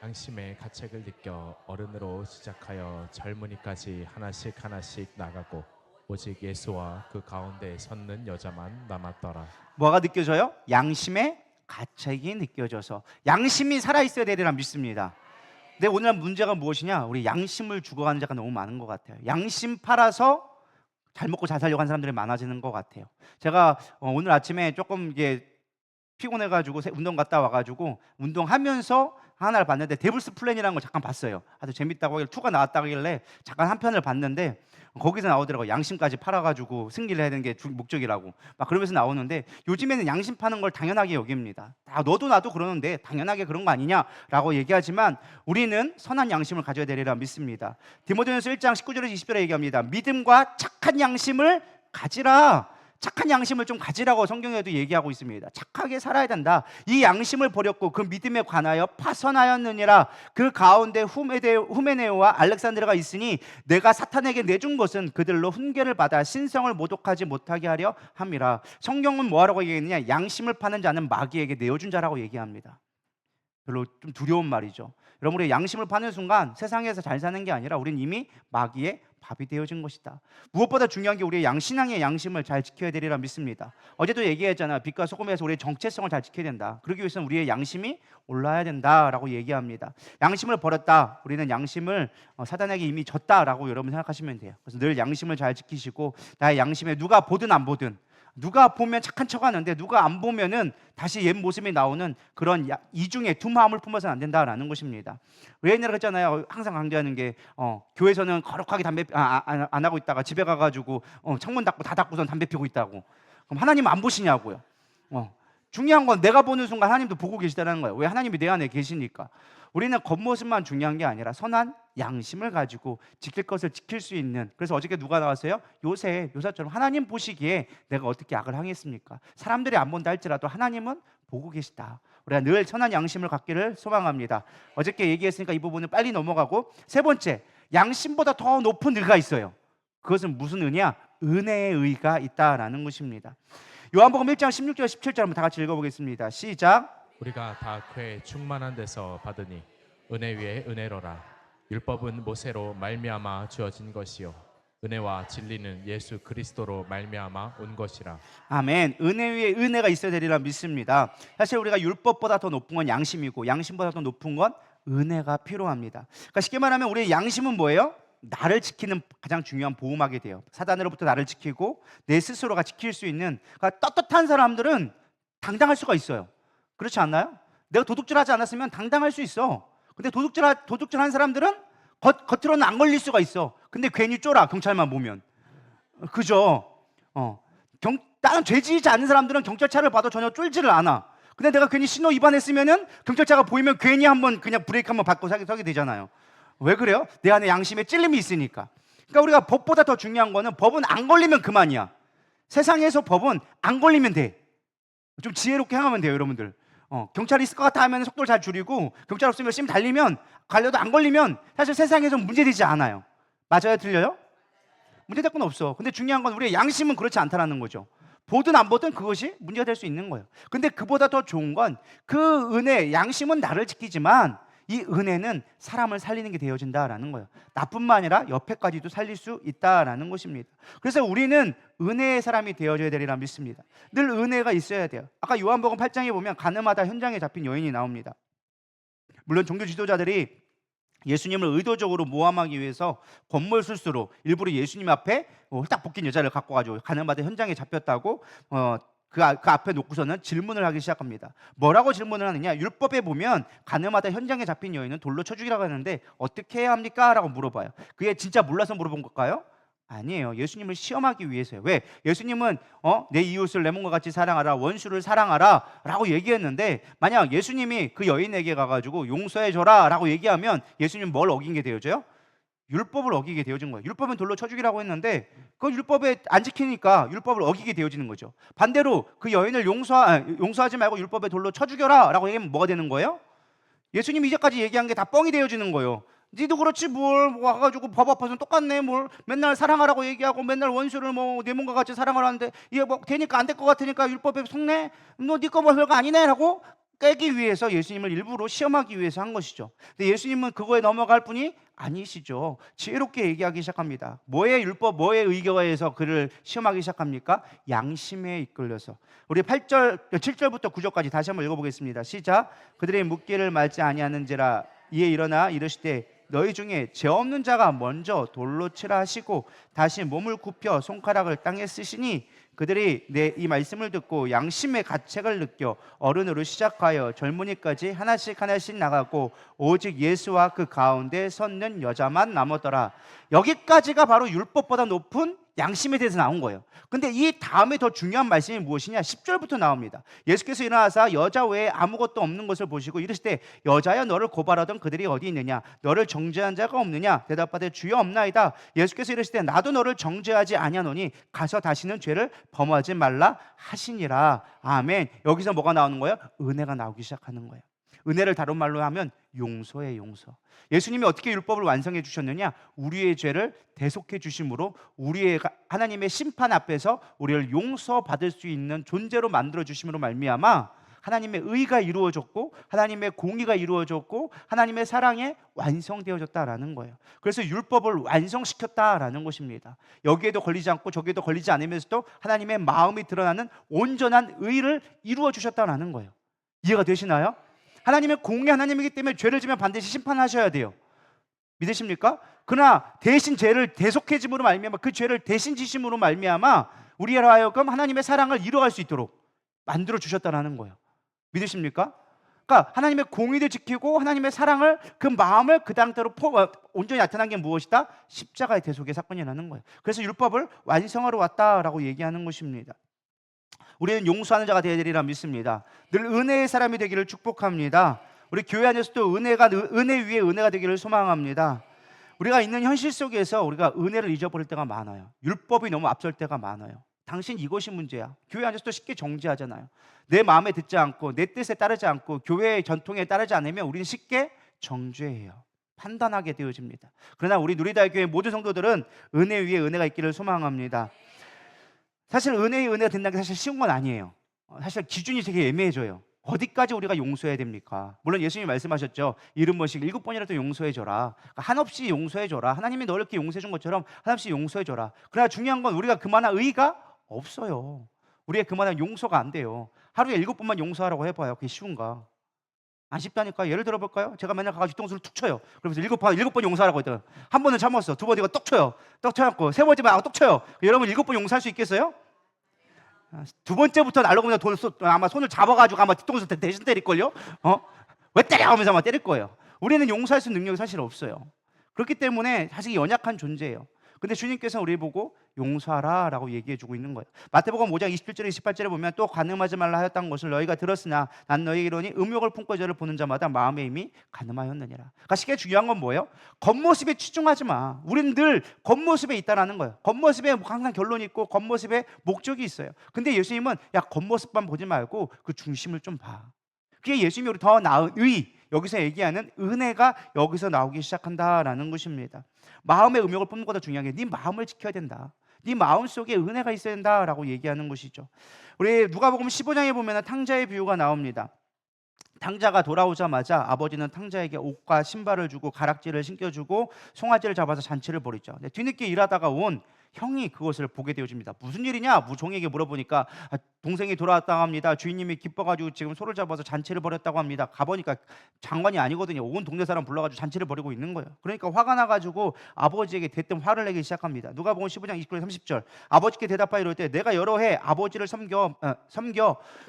양심의 가책을 느껴 어른으로 시작하여 젊은이까지 하나씩 나가고 오직 예수와 그 가운데 섰는 여자만 남았더라. 뭐가 느껴져요? 양심의 가책이 느껴져서 양심이 살아있어야 되리라 믿습니다. 근데 오늘 문제가 무엇이냐? 우리 양심을 죽어가는 자가 너무 많은 것 같아요. 양심 팔아서 잘 먹고 잘 살려고 하는 사람들이 많아지는 것 같아요. 제가 오늘 아침에 조금 이게 피곤해가지고 운동 갔다 와가지고 운동하면서 하나를 봤는데 데블스 플랜이라는 걸 잠깐 봤어요. 아주 재밌다고 하길래 2가 나왔다고 하길래 잠깐 한 편을 봤는데 거기서 나오더라고요. 양심까지 팔아가지고 승리를 해야 되는 게 목적이라고 막 그러면서 나오는데 요즘에는 양심 파는 걸 당연하게 여깁니다. 너도 나도 그러는데 당연하게 그런 거 아니냐라고 얘기하지만 우리는 선한 양심을 가져야 되리라 믿습니다. 디모데전서 1장 19절에서 20절에 얘기합니다. 믿음과 착한 양심을 가지라. 착한 양심을 좀 가지라고 성경에도 얘기하고 있습니다. 착하게 살아야 된다. 이 양심을 버렸고 그 믿음에 관하여 파선하였느니라. 그 가운데 후메네오와 알렉산드라가 있으니 내가 사탄에게 내준 것은 그들로 훈계를 받아 신성을 모독하지 못하게 하려 함이라. 성경은 뭐하라고 얘기했느냐? 양심을 파는 자는 마귀에게 내어준 자라고 얘기합니다. 별로 좀 두려운 말이죠. 여러분 우리 양심을 파는 순간 세상에서 잘 사는 게 아니라 우린 이미 마귀의 밥이 되어진 것이다. 무엇보다 중요한 게 우리의 신앙의 양심을 잘 지켜야 되리라 믿습니다. 어제도 얘기했잖아. 빛과 소금에서 우리의 정체성을 잘 지켜야 된다. 그러기 위해서는 우리의 양심이 올라야 된다라고 얘기합니다. 양심을 버렸다. 우리는 양심을 사단에게 이미 졌다라고 여러분 생각하시면 돼요. 그래서 늘 양심을 잘 지키시고 나의 양심에 누가 보든 안 보든, 누가 보면 착한 척하는데 누가 안 보면은 다시 옛 모습이 나오는 그런 이중의 두 마음을 품어서는 안 된다라는 것입니다. 왜 옛날에 그랬잖아요. 항상 강조하는 게 교회에서는 거룩하게 담배 안 하고 있다가 집에 가가지고 창문 닫고 다 닫고선 담배 피우고 있다고. 그럼 하나님 안 보시냐고요. 중요한 건 내가 보는 순간 하나님도 보고 계시다는 거예요. 왜? 하나님이 내 안에 계시니까. 우리는 겉모습만 중요한 게 아니라 양심을 가지고 지킬 것을 지킬 수 있는. 그래서 어저께 누가 나왔어요? 요사처럼 하나님 보시기에 내가 어떻게 악을 행했습니까? 사람들이 안 본다 할지라도 하나님은 보고 계시다. 우리가 늘 선한 양심을 갖기를 소망합니다. 어저께 얘기했으니까 이 부분은 빨리 넘어가고, 세 번째, 양심보다 더 높은 의가 있어요. 그것은 무슨 의냐? 은혜의 의가 있다라는 것입니다. 요한복음 1장 16절 17절 한번 다 같이 읽어보겠습니다. 시작. 우리가 다 그의 충만한 데서 받으니 은혜 위에 은혜로라. 율법은 모세로 말미암아 주어진 것이요 은혜와 진리는 예수 그리스도로 말미암아 온 것이라. 아멘. 은혜 위에 은혜가 있어야 되리라 믿습니다. 사실 우리가 율법보다 더 높은 건 양심이고, 양심보다 더 높은 건 은혜가 필요합니다. 그러니까 쉽게 말하면 우리의 양심은 뭐예요? 나를 지키는 가장 중요한 보호막이 돼요. 사단으로부터 나를 지키고 내 스스로가 지킬 수 있는. 그러니까 떳떳한 사람들은 당당할 수가 있어요. 그렇지 않나요? 내가 도둑질하지 않았으면 당당할 수 있어. 근데 도둑질한 사람들은 겉으로는 안 걸릴 수가 있어. 근데 괜히 쫄아, 경찰만 보면. 그죠? 나는 죄지지 않는 사람들은 경찰차를 봐도 전혀 쫄지를 않아. 근데 내가 괜히 신호 위반했으면은 경찰차가 보이면 괜히 한번 그냥 브레이크 한번 밟고 서게 되잖아요. 왜 그래요? 내 안에 양심에 찔림이 있으니까. 그러니까 우리가 법보다 더 중요한 거는, 법은 안 걸리면 그만이야. 세상에서 법은 안 걸리면 돼. 좀 지혜롭게 행하면 돼요, 여러분들. 경찰이 있을 것 같아 하면 속도를 잘 줄이고, 경찰 없으면 열심히 달리면, 갈려도 안 걸리면 사실 세상에서 문제되지 않아요. 맞아요? 틀려요? 문제될 건 없어. 근데 중요한 건 우리의 양심은 그렇지 않다는 거죠. 보든 안 보든 그것이 문제가 될 수 있는 거예요. 근데 그보다 더 좋은 건 그 은혜, 양심은 나를 지키지만 이 은혜는 사람을 살리는 게 되어진다라는 거예요. 나뿐만 아니라 옆에까지도 살릴 수 있다라는 것입니다. 그래서 우리는 은혜의 사람이 되어져야 되리라 믿습니다. 늘 은혜가 있어야 돼요. 아까 요한복음 8장에 보면 가늠하다 현장에 잡힌 여인이 나옵니다. 물론 종교 지도자들이 예수님을 의도적으로 모함하기 위해서 권모술수로 일부러 예수님 앞에 딱 벗긴 여자를 갖고 가지고 가늠하다 현장에 잡혔다고 그 앞에 놓고서는 질문을 하기 시작합니다. 뭐라고 질문을 하느냐? 율법에 보면 가늠하다 현장에 잡힌 여인은 돌로 쳐 죽이라고 하는데 어떻게 해야 합니까? 라고 물어봐요. 그게 진짜 몰라서 물어본 걸까요? 아니에요. 예수님을 시험하기 위해서요. 왜? 예수님은 내 이웃을 내 몸과 같이 사랑하라, 원수를 사랑하라 라고 얘기했는데, 만약 예수님이 그 여인에게 가가지고 용서해줘라 라고 얘기하면 예수님 뭘 어긴 게 되어져요? 율법을 어기게 되어진 거예요. 율법은 돌로 쳐 죽이라고 했는데 그 율법에 안 지키니까 율법을 어기게 되어지는 거죠. 반대로 그 여인을 용서하지 말고 율법에 돌로 쳐 죽여라 라고 얘기하면 뭐가 되는 거예요? 예수님이 이제까지 얘기한 게 다 뻥이 되어지는 거예요. 니도 그렇지 뭘 와가지고 법 앞에서는 똑같네. 뭘 맨날 사랑하라고 얘기하고 맨날 원수를 내 몸과 같이 사랑하라는데 이게 뭐 되니까 안 될 것 같으니까 율법에 속네. 너 네 거 뭐 별거 아니네 라고 깨기 위해서 예수님을 일부러 시험하기 위해서 한 것이죠. 근데 예수님은 그거에 넘어갈 분이 아니시죠. 지혜롭게 얘기하기 시작합니다. 뭐의 율법, 뭐의 의견에서 그를 시험하기 시작합니까? 양심에 이끌려서. 우리 7절부터 9절까지 다시 한번 읽어보겠습니다. 시작. 그들의 묻기를 말지 아니하는지라 이에 일어나 이르시되 너희 중에 죄 없는 자가 먼저 돌로 치라 하시고 다시 몸을 굽혀 손가락을 땅에 쓰시니 그들이 내 이 말씀을 듣고 양심의 가책을 느껴 어른으로 시작하여 젊은이까지 하나씩 나가고 오직 예수와 그 가운데 섰는 여자만 남았더라. 여기까지가 바로 율법보다 높은 양심에 대해서 나온 거예요. 근데 이 다음에 더 중요한 말씀이 무엇이냐? 10절부터 나옵니다. 예수께서 일어나사 여자 외에 아무것도 없는 것을 보시고 이르시되 여자여 너를 고발하던 그들이 어디 있느냐? 너를 정죄한 자가 없느냐? 대답하되 주여 없나이다. 예수께서 이르시되 나도 너를 정죄하지 아니하노니 가서 다시는 죄를 범하지 말라 하시니라. 아멘. 여기서 뭐가 나오는 거예요? 은혜가 나오기 시작하는 거예요. 은혜를 다른 말로 하면 용서예요, 용서. 예수님이 어떻게 율법을 완성해 주셨느냐? 우리의 죄를 대속해 주심으로 우리의 하나님의 심판 앞에서 우리를 용서받을 수 있는 존재로 만들어 주심으로 말미암아 하나님의 의가 이루어졌고 하나님의 공의가 이루어졌고 하나님의 사랑에 완성되어졌다라는 거예요. 그래서 율법을 완성시켰다라는 것입니다. 여기에도 걸리지 않고 저기에도 걸리지 않으면서도 하나님의 마음이 드러나는 온전한 의를 이루어 주셨다라는 거예요. 이해가 되시나요? 하나님의 공의 하나님이기 때문에 죄를 지면 반드시 심판하셔야 돼요. 믿으십니까? 그러나 대신 죄를 대속해짐으로 말미암아 그 죄를 대신 지심으로 말미암아 우리로 하여금 하나님의 사랑을 이루어갈 수 있도록 만들어 주셨다라는 거예요. 믿으십니까? 그러니까 하나님의 공의를 지키고 하나님의 사랑을 그 마음을 그 당대로 온전히 나타난 게 무엇이다? 십자가의 대속의 사건이라는 거예요. 그래서 율법을 완성하러 왔다라고 얘기하는 것입니다. 우리는 용서하는 자가 되어야 되리라 믿습니다. 늘 은혜의 사람이 되기를 축복합니다. 우리 교회 안에서도 은혜 위에 은혜가 되기를 소망합니다. 우리가 있는 현실 속에서 우리가 은혜를 잊어버릴 때가 많아요. 율법이 너무 앞설 때가 많아요. 당신 이것이 문제야. 교회 안에서도 쉽게 정죄하잖아요. 내 마음에 듣지 않고 내 뜻에 따르지 않고 교회의 전통에 따르지 않으면 우리는 쉽게 정죄해요. 판단하게 되어집니다. 그러나 우리 누리다의 교회 모든 성도들은 은혜 위에 은혜가 있기를 소망합니다. 사실 은혜의 은혜가 된다는 게 사실 쉬운 건 아니에요. 사실 기준이 되게 애매해져요. 어디까지 우리가 용서해야 됩니까? 물론 예수님이 말씀하셨죠. 70번씩 7번이라도 용서해줘라. 그러니까 한없이 용서해줘라. 하나님이 너를 이렇게 용서해준 것처럼 한없이 용서해줘라. 그러나 중요한 건 우리가 그만한 의의가 없어요. 우리의 그만한 용서가 안 돼요. 하루에 7번만 용서하라고 해봐요. 그게 쉬운가? 안 쉽다니까. 예를 들어볼까요? 제가 맨날 가가지고 뒤통수를 툭 쳐요. 그러면서 7번 용서하라고 했더니 한 번은 참았어. 두 번 내가 떡 쳐요. 떡 쳐갖고 세 번째만 떡 쳐요. 여러분 7번 용서할 수 있겠어요? 두 번째부터는 알고 보면 아마 손을 잡아가지고 아마 뒤통수 대신 때릴걸요? 왜 때려? 하면서 아마 때릴 거예요. 우리는 용서할 수 있는 능력이 사실 없어요. 그렇기 때문에 사실 연약한 존재예요. 근데 주님께서 우리 보고 용서하라 라고 얘기해주고 있는 거예요. 마태복음 5장 27절에 28절에 보면 또 간음하지 말라 하였던 것을 너희가 들었으나 난 너희에게 이르노니 음욕을 품고 저를 보는 자마다 마음에 이미 간음하였느니라. 그러니까 시계 중요한 건 뭐예요? 겉모습에 치중하지 마. 우리는 늘 겉모습에 있다라는 거예요. 겉모습에 항상 결론이 있고 겉모습에 목적이 있어요. 근데 예수님은 야 겉모습만 보지 말고 그 중심을 좀 봐. 그게 예수님이 우리 더 나은 의, 여기서 얘기하는 은혜가 여기서 나오기 시작한다라는 것입니다. 마음의 음욕을 뽑는 것보다 중요한 게 네 마음을 지켜야 된다. 네 마음 속에 은혜가 있어야 된다라고 얘기하는 것이죠. 우리 누가복음 15장에 보면 탕자의 비유가 나옵니다. 탕자가 돌아오자마자 아버지는 탕자에게 옷과 신발을 주고 가락지를 신겨주고 송아지를 잡아서 잔치를 벌이죠. 근데 뒤늦게 일하다가 온 형이 그것을 보게 되어집니다. 무슨 일이냐? 종에게 물어보니까 동생이 돌아왔다고 합니다. 주인님이 기뻐가지고 지금 소를 잡아서 잔치를 벌였다고 합니다. 가보니까 장관이 아니거든요. 온 동네 사람 불러가지고 잔치를 벌이고 있는 거예요. 그러니까 화가 나가지고 아버지에게 대뜸 화를 내기 시작합니다. 누가복음 15장 29절 30절 아버지께 대답하여 이럴 때 내가 여러 해 아버지를 섬겨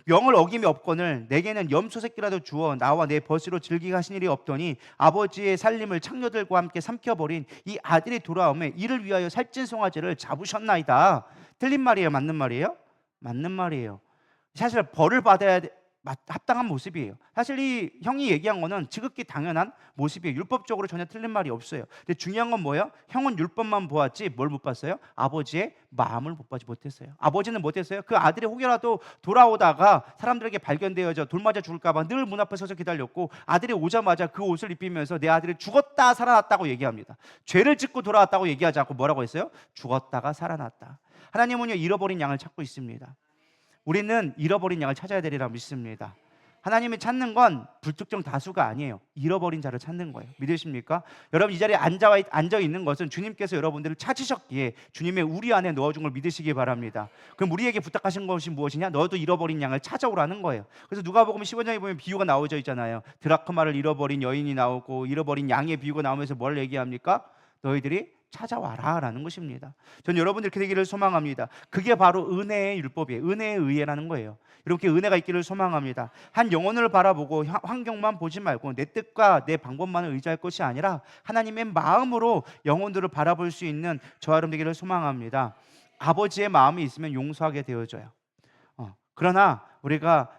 명을 어김이 없거늘 내게는 염소 새끼라도 주어 나와 내 벗으로 즐기게 하신 일이 없더니 아버지의 살림을 창녀들과 함께 삼켜버린 이 아들이 돌아오매 이를 위하여 살찐 송아지를 잡으셨나이다. 틀린 말이에요? 맞는 말이에요? 맞는 말이에요. 사실 벌을 받아야 합당한 모습이에요. 사실 이 형이 얘기한 거는 지극히 당연한 모습이에요. 율법적으로 전혀 틀린 말이 없어요. 근데 중요한 건 뭐예요? 형은 율법만 보았지 뭘 못 봤어요? 아버지의 마음을 못 보지 못했어요. 아버지는 못했어요. 그 아들이 혹여라도 돌아오다가 사람들에게 발견되어져 돌 맞아 죽을까 봐 늘 문 앞에 서서 기다렸고 아들이 오자마자 그 옷을 입히면서 내 아들이 죽었다 살아났다고 얘기합니다. 죄를 짓고 돌아왔다고 얘기하지 않고 뭐라고 했어요? 죽었다가 살아났다. 하나님은요 잃어버린 양을 찾고 있습니다. 우리는 잃어버린 양을 찾아야 되리라 믿습니다. 하나님이 찾는 건 불특정 다수가 아니에요. 잃어버린 자를 찾는 거예요. 믿으십니까? 여러분 이 자리에 앉아 있는 것은 주님께서 여러분들을 찾으셨기에 주님의 우리 안에 넣어준 걸 믿으시기 바랍니다. 그럼 우리에게 부탁하신 것이 무엇이냐? 너도 잃어버린 양을 찾아오라는 거예요. 그래서 누가복음 15장에 보면 비유가 나오져 있잖아요. 드라크마를 잃어버린 여인이 나오고 잃어버린 양의 비유가 나오면서 뭘 얘기합니까? 너희들이 찾아와라 라는 것입니다. 저는 여러분들 이렇게 되기를 소망합니다. 그게 바로 은혜의 율법이에요. 은혜의 의회라는 거예요. 이렇게 은혜가 있기를 소망합니다. 한 영혼을 바라보고 환경만 보지 말고 내 뜻과 내 방법만을 의지할 것이 아니라 하나님의 마음으로 영혼들을 바라볼 수 있는 저와 여러분 되기를 소망합니다. 아버지의 마음이 있으면 용서하게 되어져요. 그러나 우리가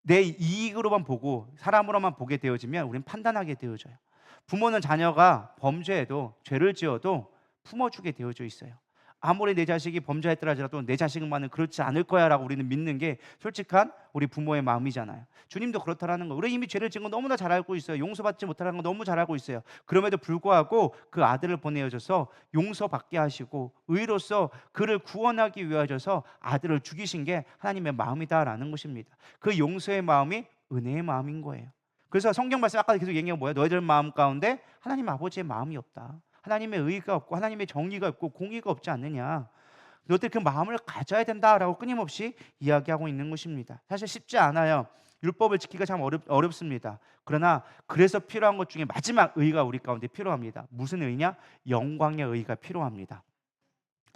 내 이익으로만 보고 사람으로만 보게 되어지면 우리는 판단하게 되어져요. 부모는 자녀가 범죄해도 죄를 지어도 품어주게 되어져 있어요. 아무리 내 자식이 범죄했더라 하더라도 내 자식만은 그렇지 않을 거야 라고 우리는 믿는 게 솔직한 우리 부모의 마음이잖아요. 주님도 그렇다라는 거. 우리 이미 죄를 지은 거 너무나 잘 알고 있어요. 용서받지 못하는 거 너무 잘 알고 있어요. 그럼에도 불구하고 그 아들을 보내어줘서 용서받게 하시고 의로서 그를 구원하기 위하여서 아들을 죽이신 게 하나님의 마음이다라는 것입니다. 그 용서의 마음이 은혜의 마음인 거예요. 그래서 성경 말씀 아까 계속 얘기한 뭐예요? 너희들 마음 가운데 하나님 아버지의 마음이 없다. 하나님의 의가 없고 하나님의 정의가 없고 공의가 없지 않느냐. 너희들 그 마음을 가져야 된다라고 끊임없이 이야기하고 있는 것입니다. 사실 쉽지 않아요. 율법을 지키기가 참 어렵습니다. 그러나 그래서 필요한 것 중에 마지막 의가 우리 가운데 필요합니다. 무슨 의냐? 영광의 의가 필요합니다.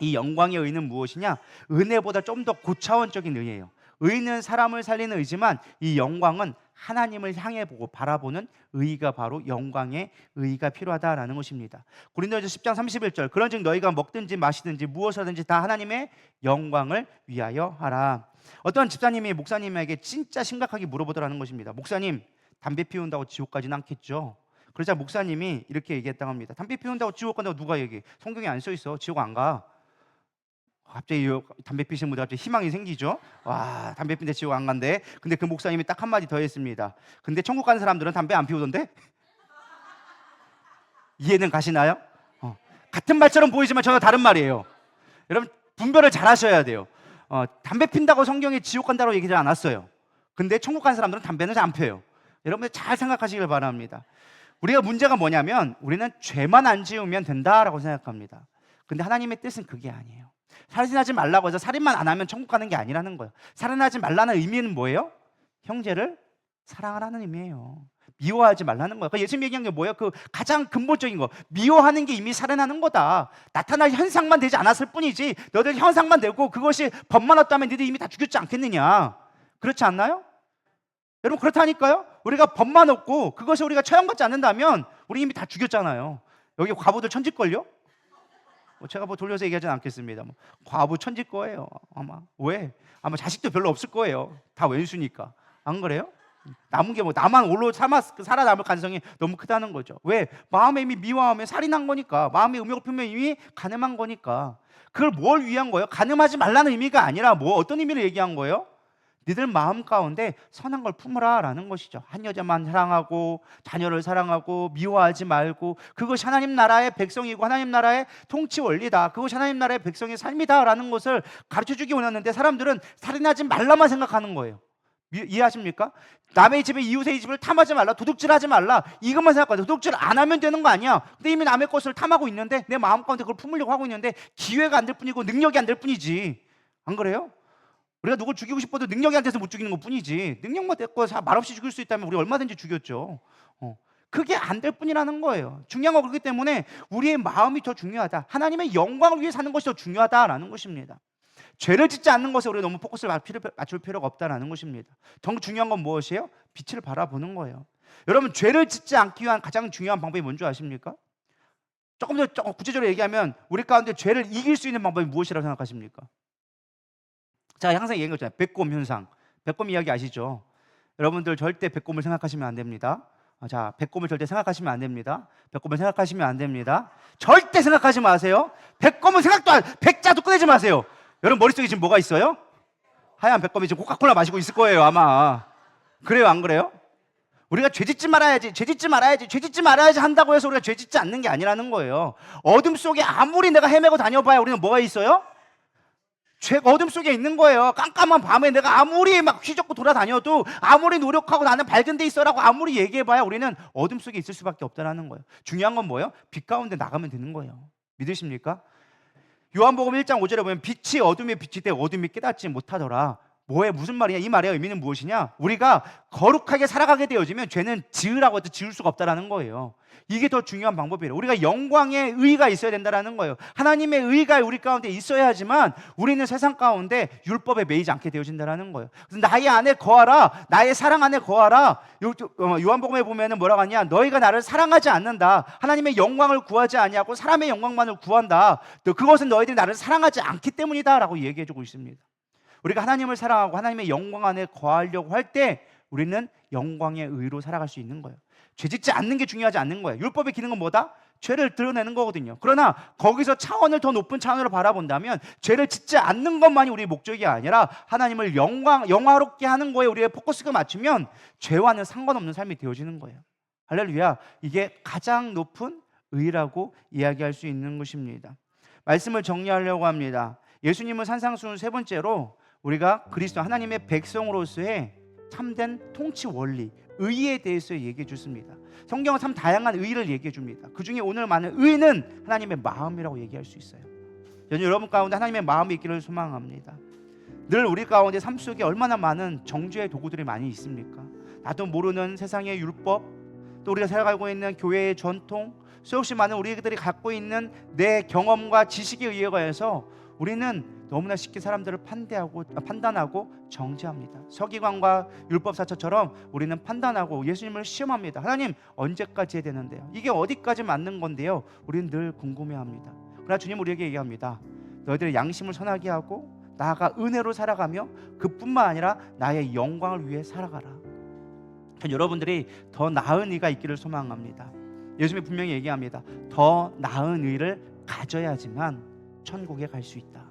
이 영광의 의는 무엇이냐? 은혜보다 좀 더 고차원적인 의예요. 의는 사람을 살리는 의지만 이 영광은 하나님을 향해 보고 바라보는 의가 바로 영광의 의가 필요하다라는 것입니다. 고린도전서 10장 31절 그런즉 너희가 먹든지 마시든지 무엇을 하든지 다 하나님의 영광을 위하여 하라. 어떤 집사님이 목사님에게 진짜 심각하게 물어보더라는 것입니다. 목사님, 담배 피운다고 지옥 가진 않겠죠? 그러자 목사님이 이렇게 얘기했다고 합니다. 담배 피운다고 지옥 간다고 누가 얘기해? 성경에 안 써 있어. 지옥 안 가. 갑자기 담배 피시는 분들 갑자기 희망이 생기죠. 와, 담배 피는데 지옥 안 간대. 근데 그 목사님이 딱 한마디 더 했습니다. 근데 천국 가는 사람들은 담배 안 피우던데? 이해는 가시나요? 같은 말처럼 보이지만 전혀 다른 말이에요. 여러분 분별을 잘 하셔야 돼요. 담배 핀다고 성경에 지옥 간다고 얘기하지 않았어요. 근데 천국 가는 사람들은 담배는 잘 안 펴요. 여러분들 잘 생각하시길 바랍니다. 우리가 문제가 뭐냐면 우리는 죄만 안 지으면 된다라고 생각합니다. 근데 하나님의 뜻은 그게 아니에요. 살인하지 말라고 해서 살인만 안 하면 천국 가는 게 아니라는 거예요. 살인하지 말라는 의미는 뭐예요? 형제를 사랑하라는 의미예요. 미워하지 말라는 거예요. 그러니까 예수님 얘기한 게 뭐예요? 그 가장 근본적인 거. 미워하는 게 이미 살인하는 거다. 나타날 현상만 되지 않았을 뿐이지 너희들 현상만 되고 그것이 법만 없다면 너희들 이미 다 죽였지 않겠느냐. 그렇지 않나요? 여러분 그렇다니까요. 우리가 법만 없고 그것이 우리가 처형받지 않는다면 우리 이미 다 죽였잖아요. 여기 과부들 천지걸요? 제가 돌려서 얘기하지는 않겠습니다. 과부 천지 거예요. 아마 왜? 아마 자식도 별로 없을 거예요. 다 왼수니까. 안 그래요? 남은 게 나만 홀로 살아남을 가능성이 너무 크다는 거죠. 왜? 마음에 이미 미워하면 살인한 거니까. 마음에 음욕을 품으면 이미 간음한 거니까. 그걸 뭘 위한 거예요? 간음하지 말라는 의미가 아니라 어떤 의미를 얘기한 거예요? 니들 마음 가운데 선한 걸 품으라 라는 것이죠. 한 여자만 사랑하고 자녀를 사랑하고 미워하지 말고 그것이 하나님 나라의 백성이고 하나님 나라의 통치 원리다. 그것이 하나님 나라의 백성의 삶이다 라는 것을 가르쳐주기 원했는데 사람들은 살인하지 말라만 생각하는 거예요. 이해하십니까? 남의 집에 이웃의 집을 탐하지 말라, 도둑질하지 말라 이것만 생각하죠. 도둑질 안 하면 되는 거 아니야. 근데 이미 남의 것을 탐하고 있는데 내 마음 가운데 그걸 품으려고 하고 있는데 기회가 안 될 뿐이고 능력이 안 될 뿐이지. 안 그래요? 우리가 누굴 죽이고 싶어도 능력이 안 돼서 못 죽이는 것 뿐이지 능력만 됐고 말없이 죽일 수 있다면 우리 얼마든지 죽였죠. 그게 안 될 뿐이라는 거예요. 중요한 건 그렇기 때문에 우리의 마음이 더 중요하다. 하나님의 영광을 위해 사는 것이 더 중요하다라는 것입니다. 죄를 짓지 않는 것에 우리가 너무 포커스를 맞출 필요가 없다는 것입니다. 더 중요한 건 무엇이에요? 빛을 바라보는 거예요. 여러분 죄를 짓지 않기 위한 가장 중요한 방법이 뭔지 아십니까? 조금 구체적으로 얘기하면 우리 가운데 죄를 이길 수 있는 방법이 무엇이라고 생각하십니까? 제가 항상 얘기한 거잖아요. 배꼽 현상. 배꼽 이야기 아시죠? 여러분들 절대 배꼽을 생각하시면 안 됩니다. 자, 배꼽을 절대 생각하시면 안 됩니다. 배꼽을 생각하시면 안 됩니다. 절대 생각하지 마세요. 배꼽은 생각도 백자도 꺼내지 마세요. 여러분 머릿속에 지금 뭐가 있어요? 하얀 배꼽이 지금 코카콜라 마시고 있을 거예요 아마. 그래요 안 그래요? 우리가 죄짓지 말아야지 한다고 해서 우리가 죄짓지 않는 게 아니라는 거예요. 어둠 속에 아무리 내가 헤매고 다녀봐야 우리는 뭐가 있어요? 죄가 어둠 속에 있는 거예요. 깜깜한 밤에 내가 아무리 막 휘젓고 돌아다녀도 아무리 노력하고 나는 밝은 데 있어라고 아무리 얘기해봐야 우리는 어둠 속에 있을 수밖에 없다는 거예요. 중요한 건 뭐예요? 빛 가운데 나가면 되는 거예요. 믿으십니까? 요한복음 1장 5절에 보면 빛이 어둠에 비칠 때 어둠이 깨닫지 못하더라. 무슨 말이냐? 이 말의 의미는 무엇이냐? 우리가 거룩하게 살아가게 되어지면 죄는 지으라고 해도 지을 수가 없다는 거예요. 이게 더 중요한 방법이에요. 우리가 영광의 의가 있어야 된다는 거예요. 하나님의 의가 우리 가운데 있어야 하지만 우리는 세상 가운데 율법에 매이지 않게 되어진다는 거예요. 그래서 나의 안에 거하라, 나의 사랑 안에 거하라. 요한복음에 보면은 뭐라고 하냐? 너희가 나를 사랑하지 않는다. 하나님의 영광을 구하지 아니하고 사람의 영광만을 구한다. 또 그것은 너희들이 나를 사랑하지 않기 때문이다라고 얘기해주고 있습니다. 우리가 하나님을 사랑하고 하나님의 영광 안에 거하려고 할 때 우리는 영광의 의로 살아갈 수 있는 거예요. 죄짓지 않는 게 중요하지 않는 거예요. 율법의 기능은 뭐다? 죄를 드러내는 거거든요. 그러나 거기서 차원을 더 높은 차원으로 바라본다면 죄를 짓지 않는 것만이 우리의 목적이 아니라 하나님을 영화롭게 하는 거에 우리의 포커스가 맞추면 죄와는 상관없는 삶이 되어지는 거예요. 할렐루야. 이게 가장 높은 의라고 이야기할 수 있는 것입니다. 말씀을 정리하려고 합니다. 예수님은 산상수훈 세 번째로 우리가 그리스도 하나님의 백성으로서의 참된 통치 원리, 의에 대해서 얘기해 주십니다. 성경은 참 다양한 의를 얘기해 줍니다. 그 중에 오늘 많은 의는 하나님의 마음이라고 얘기할 수 있어요. 저는 여러분 가운데 하나님의 마음이 있기를 소망합니다. 늘 우리 가운데 삶 속에 얼마나 많은 정죄의 도구들이 많이 있습니까? 나도 모르는 세상의 율법, 또 우리가 살아가고 있는 교회의 전통, 수없이 많은 우리들이 갖고 있는 내 경험과 지식에 의해서 우리는 너무나 쉽게 사람들을 판단하고 정죄합니다. 서기관과 율법사처럼 우리는 판단하고 예수님을 시험합니다. 하나님 언제까지 해야 되는데요? 이게 어디까지 맞는 건데요? 우리는 늘 궁금해합니다. 그러나 주님 우리에게 얘기합니다. 너희들의 양심을 선하게 하고 나아가 은혜로 살아가며 그뿐만 아니라 나의 영광을 위해 살아가라. 전 여러분들이 더 나은 의가 있기를 소망합니다. 예수님이 분명히 얘기합니다. 더 나은 의를 가져야지만 천국에 갈 수 있다.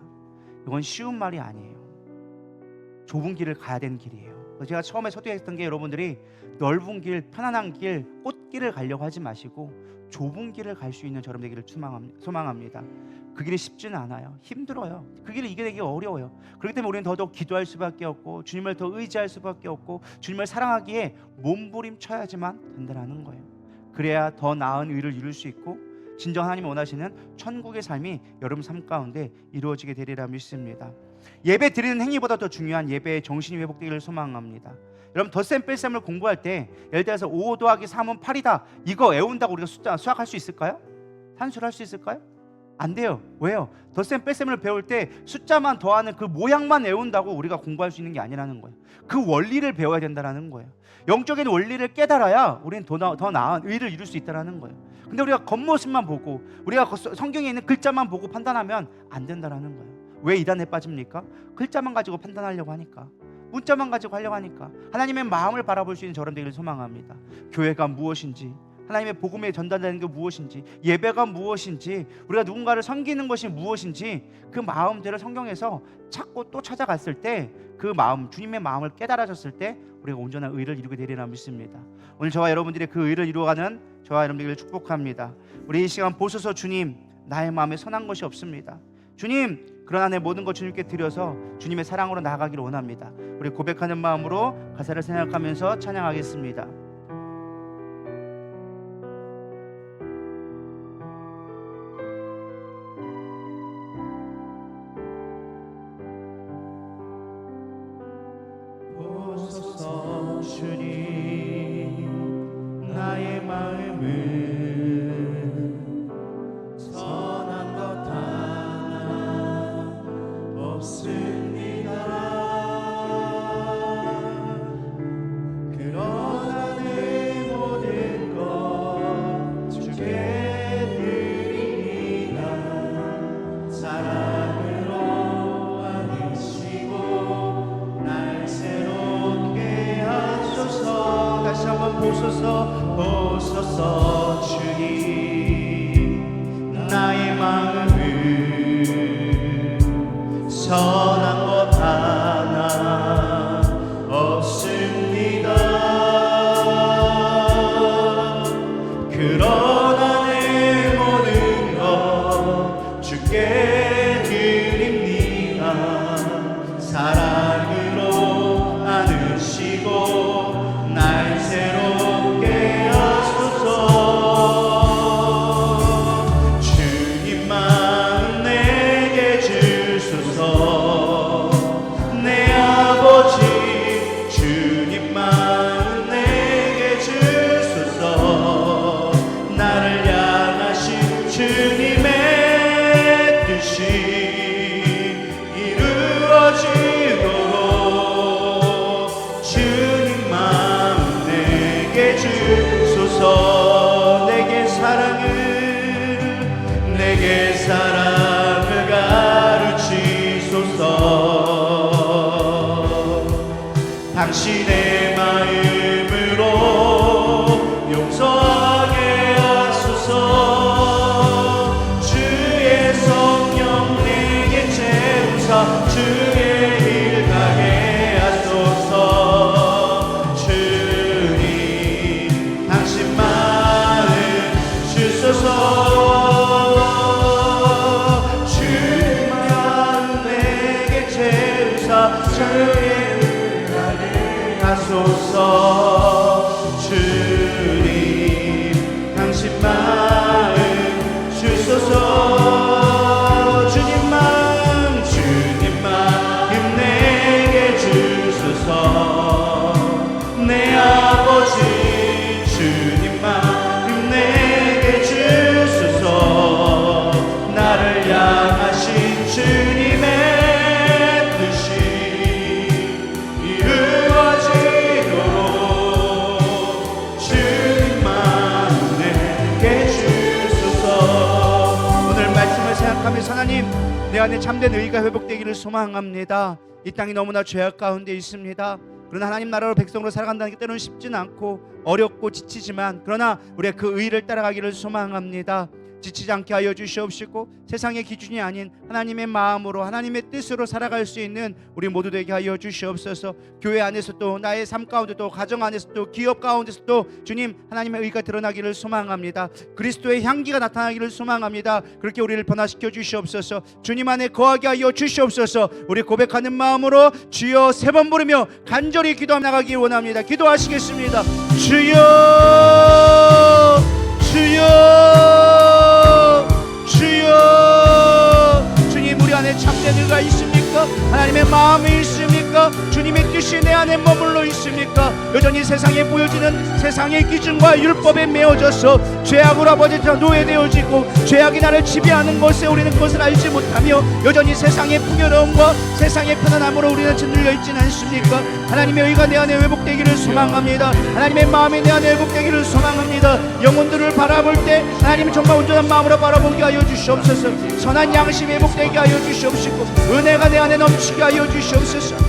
이건 쉬운 말이 아니에요. 좁은 길을 가야 되는 길이에요. 제가 처음에 서두했던 게 여러분들이 넓은 길, 편안한 길, 꽃길을 가려고 하지 마시고 좁은 길을 갈 수 있는 저럼 되기를 소망합니다. 그 길이 쉽지는 않아요. 힘들어요. 그 길을 이겨내기 어려워요. 그렇기 때문에 우리는 더더욱 기도할 수밖에 없고 주님을 더 의지할 수밖에 없고 주님을 사랑하기에 몸부림쳐야지만 된다는 거예요. 그래야 더 나은 의를 이룰 수 있고 진정 하나님이 원하시는 천국의 삶이 여러분 삶 가운데 이루어지게 되리라 믿습니다. 예배 드리는 행위보다 더 중요한 예배의 정신이 회복되기를 소망합니다. 여러분 덧셈 뺄셈을 공부할 때 예를 들어서 5 더하기 3은 8이다 이거 외운다고 우리가 숫자 수학할 수 있을까요? 산수를 할 수 있을까요? 안 돼요. 왜요? 덧셈 뺄셈을 배울 때 숫자만 더하는 그 모양만 외운다고 우리가 공부할 수 있는 게 아니라는 거예요. 그 원리를 배워야 된다는 거예요. 영적인 원리를 깨달아야 우리는 더 나은 의를 이룰 수 있다는 거예요. 근데 우리가 겉모습만 보고 우리가 성경에 있는 글자만 보고 판단하면 안 된다는 거예요. 왜 이단에 빠집니까? 글자만 가지고 판단하려고 하니까, 문자만 가지고 하려고 하니까. 하나님의 마음을 바라볼 수 있는 저런 되기를 소망합니다. 교회가 무엇인지, 하나님의 복음에 전달되는 게 무엇인지, 예배가 무엇인지, 우리가 누군가를 섬기는 것이 무엇인지 그 마음대로 성경에서 찾고 또 찾아갔을 때 그 마음, 주님의 마음을 깨달아졌을 때 우리가 온전한 의를 이루게 되리라 믿습니다. 오늘 저와 여러분들이 그 의를 이루어가는 저와 여러분들을 축복합니다. 우리 이 시간 보소서 주님, 나의 마음에 선한 것이 없습니다. 주님, 그러나 내 모든 것 주님께 드려서 주님의 사랑으로 나아가기를 원합니다. 우리 고백하는 마음으로 가사를 생각하면서 찬양하겠습니다. 보소서 주님, 나의 마음은 선한 것 하나 없습니다. 그러나 내 모든 것 주께 드립니다. 사랑으로 안으시고 날 새롭게 하소서. 다시 한번 보소서 주님, 나의 마음은 선한 것 하나 없습니다. 그러나 내 모든 것 주께 드립니다. 사랑으로 안으시고 날 새롭게 하소서. 주님 마음 내게 주소서. 내 안에 참된 의가 회복되기를 소망합니다. 이 땅이 너무나 죄악 가운데 있습니다. 그러나 하나님 나라로 백성으로 살아간다는 게 때로는 쉽지는 않고 어렵고 지치지만, 그러나 우리가 그 의를 따라가기를 소망합니다. 지치지 않게 하여 주시옵시고 세상의 기준이 아닌 하나님의 마음으로 하나님의 뜻으로 살아갈 수 있는 우리 모두 되게 하여 주시옵소서. 교회 안에서도 나의 삶 가운데도 가정 안에서도 기업 가운데서도 주님 하나님의 의가 드러나기를 소망합니다. 그리스도의 향기가 나타나기를 소망합니다. 그렇게 우리를 변화시켜 주시옵소서. 주님 안에 거하게 하여 주시옵소서. 우리 고백하는 마음으로 주여 3번 부르며 간절히 기도하며 나가기 원합니다. 기도하시겠습니다. 주여 주여 주여. 주님 우리 안에 참된 의가 있습니까? 하나님의 마음이 있습니까? 주님의 뜻이 내 안에 머물러 있습니까? 여전히 세상에 보여지는 세상의 기준과 율법에 매어져서 죄악으로 아버지처 노예되어지고 죄악이 나를 지배하는 것에 우리는 그것을 알지 못하며 여전히 세상의 풍요로움과 세상의 편안함으로 우리는 짓눌려 있지는 않습니까? 하나님의 의가 내 안에 회복되기를 소망합니다. 하나님의 마음이 내 안에 회복되기를 소망합니다. 영혼들을 바라볼 때 하나님 정말 온전한 마음으로 바라보게 하여 주시옵소서. 선한 양심이 회복되게 하여 주시옵시고 은혜가 내 안에 넘치게 하여 주시옵소서.